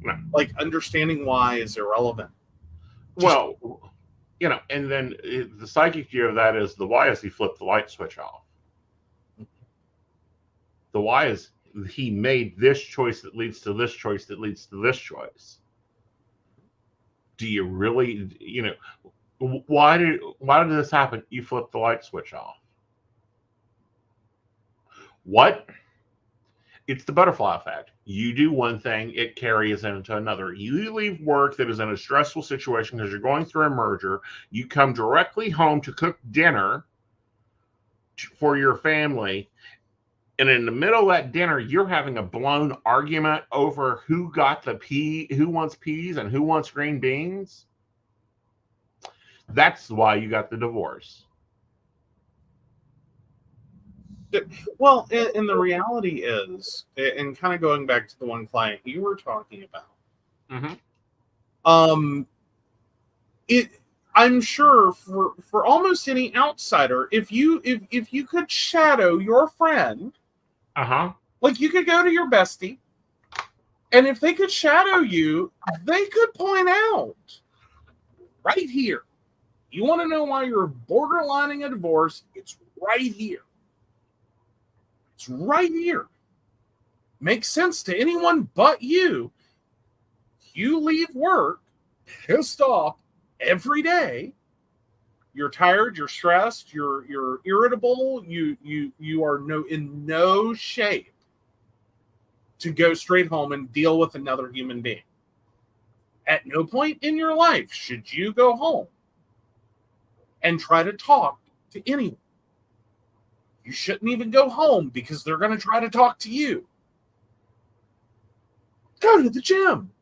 No. Like, understanding why is irrelevant. Well, and then the psychic view of that is the why is he flipped the light switch off. The why is he made this choice that leads to this choice that leads to this choice. Do you really, why did this happen? You flipped the light switch off. What? It's the butterfly effect. You do one thing, it carries into another. You leave work that is in a stressful situation because you're going through a merger. You come directly home to cook dinner for your family. And in the middle of that dinner, you're having a blown argument over who wants peas and who wants green beans. That's why you got the divorce. Well, and the reality is, and kind of going back to the one client you were talking about, I'm sure for almost any outsider, if you could shadow your friend, like you could go to your bestie, and if they could shadow you, they could point out right here. You want to know why you're borderlining a divorce? It's right here. It's right here. Makes sense to anyone but you. You leave work pissed off every day. You're tired, you're stressed, you're irritable, you are in no shape to go straight home and deal with another human being. At no point in your life should you go home and try to talk to anyone. You shouldn't even go home because they're going to try to talk to you. Go to the gym.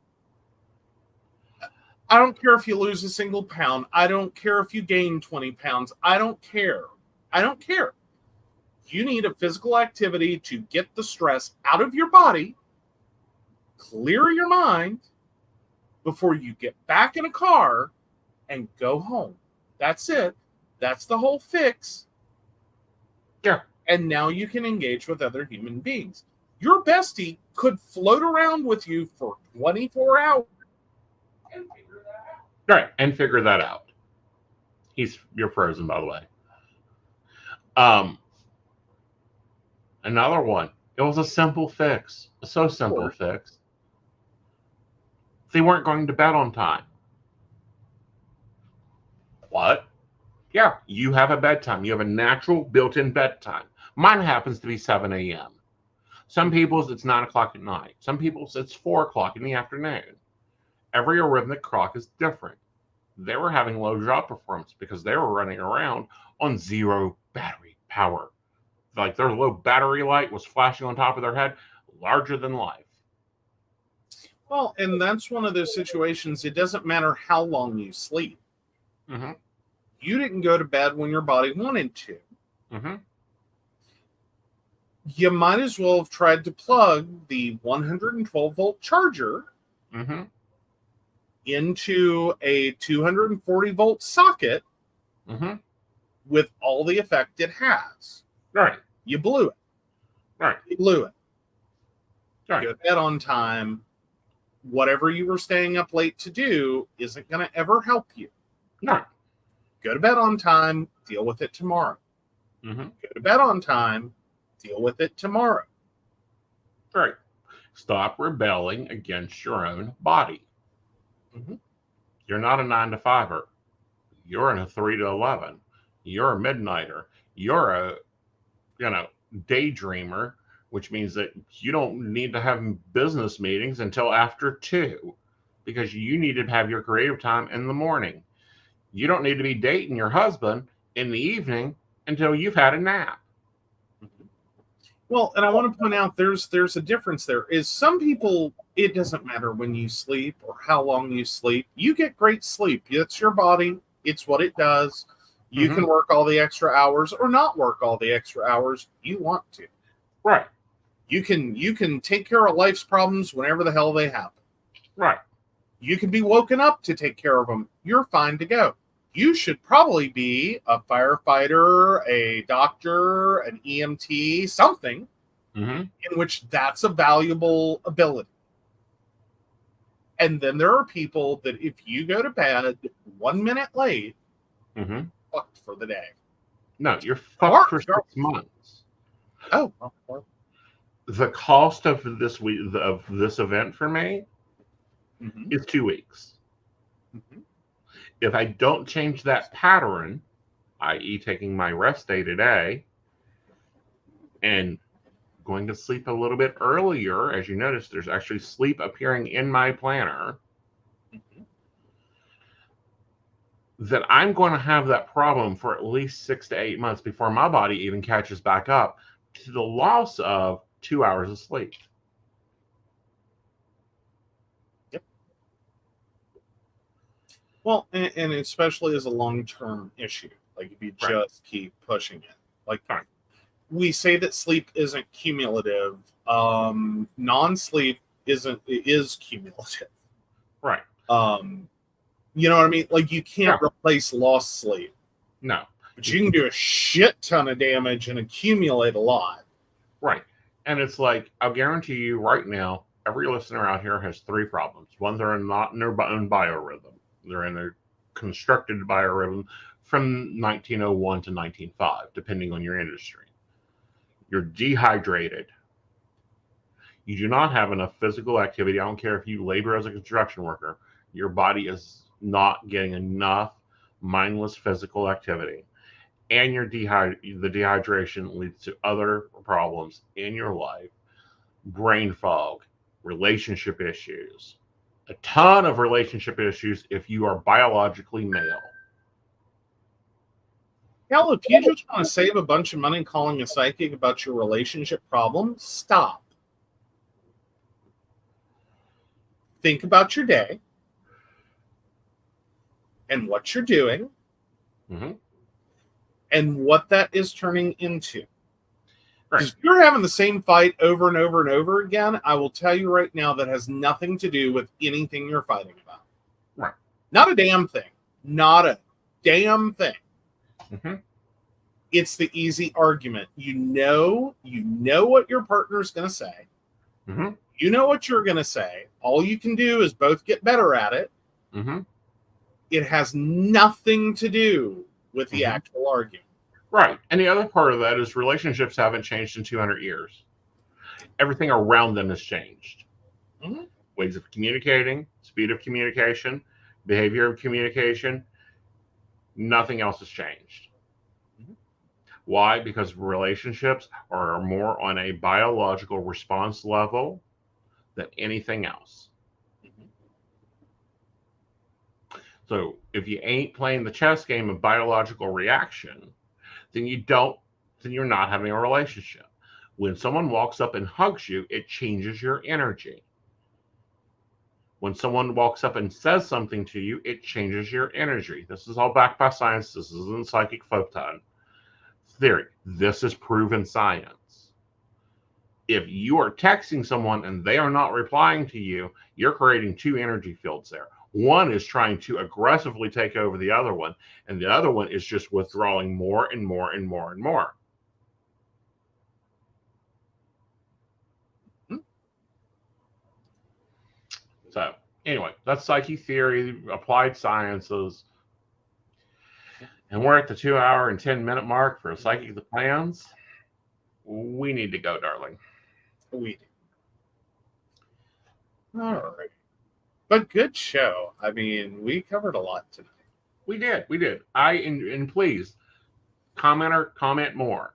I don't care if you lose a single pound. I don't care if you gain 20 pounds. I don't care. I don't care. You need a physical activity to get the stress out of your body, clear your mind before you get back in a car and go home. That's it. That's the whole fix. Yeah. And now you can engage with other human beings. Your bestie could float around with you for 24 hours and figure that out. Right, and figure that out. You're frozen, by the way. Another one. It was a simple fix. A so simple fix. They weren't going to bed on time. What? Yeah, you have a bedtime. You have a natural built-in bedtime. Mine happens to be 7 a.m. Some people's it's 9 o'clock at night. Some people's it's 4 o'clock in the afternoon. Every arrhythmic clock is different. They were having low job performance because they were running around on zero battery power. Like their low battery light was flashing on top of their head, larger than life. Well, and that's one of those situations. It doesn't matter how long you sleep. Mm-hmm. You didn't go to bed when your body wanted to. Mm-hmm. You might as well have tried to plug the 112-volt charger into a 240-volt socket with all the effect it has. Right. You blew it. Right. You blew it. Right. Go to bed on time. Whatever you were staying up late to do isn't going to ever help you. No. Go to bed on time, deal with it tomorrow. Mm-hmm. Go to bed on time, deal with it tomorrow. Right. Stop rebelling against your own body. Mm-hmm. You're not a 9-to-5er. You're in a 3 to 11. You're a midnighter. You're a, daydreamer, which means that you don't need to have business meetings until after 2 because you need to have your creative time in the morning. You don't need to be dating your husband in the evening until you've had a nap. Well, and I want to point out there's a difference there. Is some people, it doesn't matter when you sleep or how long you sleep. You get great sleep. It's your body. It's what it does. You can work all the extra hours or not work all the extra hours you want to. Right. You can take care of life's problems whenever the hell they happen. Right. You can be woken up to take care of them. You're fine to go. You should probably be a firefighter, a doctor, an EMT, something in which that's a valuable ability. And then there are people that if you go to bed 1 minute late, fucked for the day. No, you're fucked for 6 months. Oh, well. The cost of this event for me is 2 weeks. If I don't change that pattern, i.e. taking my rest day today and going to sleep a little bit earlier, as you notice, there's actually sleep appearing in my planner, that I'm going to have that problem for at least 6 to 8 months before my body even catches back up to the loss of 2 hours of sleep. Well, and especially as a long-term issue, like if you just keep pushing it. Like we say that sleep isn't cumulative. Non-sleep is cumulative. Right. You know what I mean? Like you can't replace lost sleep. No. But you can do a shit ton of damage and accumulate a lot. Right. And it's like, I'll guarantee you right now, every listener out here has 3 problems. One, they're not in their own biorhythm. They're in a constructed biorhythm from 1901 to 1905, depending on your industry. You're dehydrated. You do not have enough physical activity. I don't care if you labor as a construction worker. Your body is not getting enough mindless physical activity. And the dehydration leads to other problems in your life. Brain fog, relationship issues, a ton of relationship issues if you are biologically male. Hell, if you just want to save a bunch of money calling a psychic about your relationship problem, stop. Think about your day and what you're doing and what that is turning into. Because if you're having the same fight over and over and over again, I will tell you right now that has nothing to do with anything you're fighting about. Right. Not a damn thing. Not a damn thing. It's the easy argument. You know what your partner's going to say. You know what you're going to say. All you can do is both get better at it. It has nothing to do with the actual argument. Right. And the other part of that is relationships haven't changed in 200 years. Everything around them has changed. Ways of communicating, speed of communication, behavior of communication, nothing else has changed. Why? Because relationships are more on a biological response level than anything else. So if you ain't playing the chess game of biological reaction, then you're not having a relationship. When someone walks up and hugs you, it changes your energy. When someone walks up and says something to you, it changes your energy. This is all backed by science. This isn't psychic photon theory. This is proven science. If you are texting someone and they are not replying to you, you're creating 2 energy fields there. One is trying to aggressively take over the other one, and the other one is just withdrawing more and more and more and more. So, anyway, that's psychic theory, applied sciences. And we're at the 2-hour and 10-minute mark for a Psychic the Plans. We need to go, darling. We do. All right. But good show. I mean, we covered a lot tonight. We did. And please, commenter, comment more.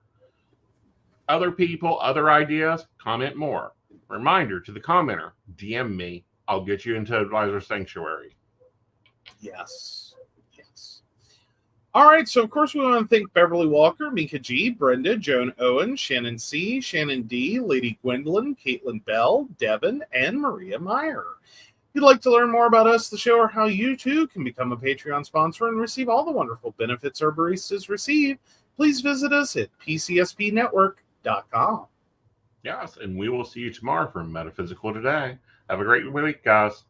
Other people, other ideas, comment more. Reminder to the commenter, DM me. I'll get you into Advisor Sanctuary. Yes. All right, so of course we want to thank Beverly Walker, Mika G, Brenda, Joan Owen, Shannon C, Shannon D, Lady Gwendolyn, Caitlin Bell, Devin, and Maria Meyer. If you'd like to learn more about us, the show, or how you too can become a Patreon sponsor and receive all the wonderful benefits our baristas receive, please visit us at PCSPnetwork.com. Yes, and we will see you tomorrow for Metaphysical Today. Have a great week, guys.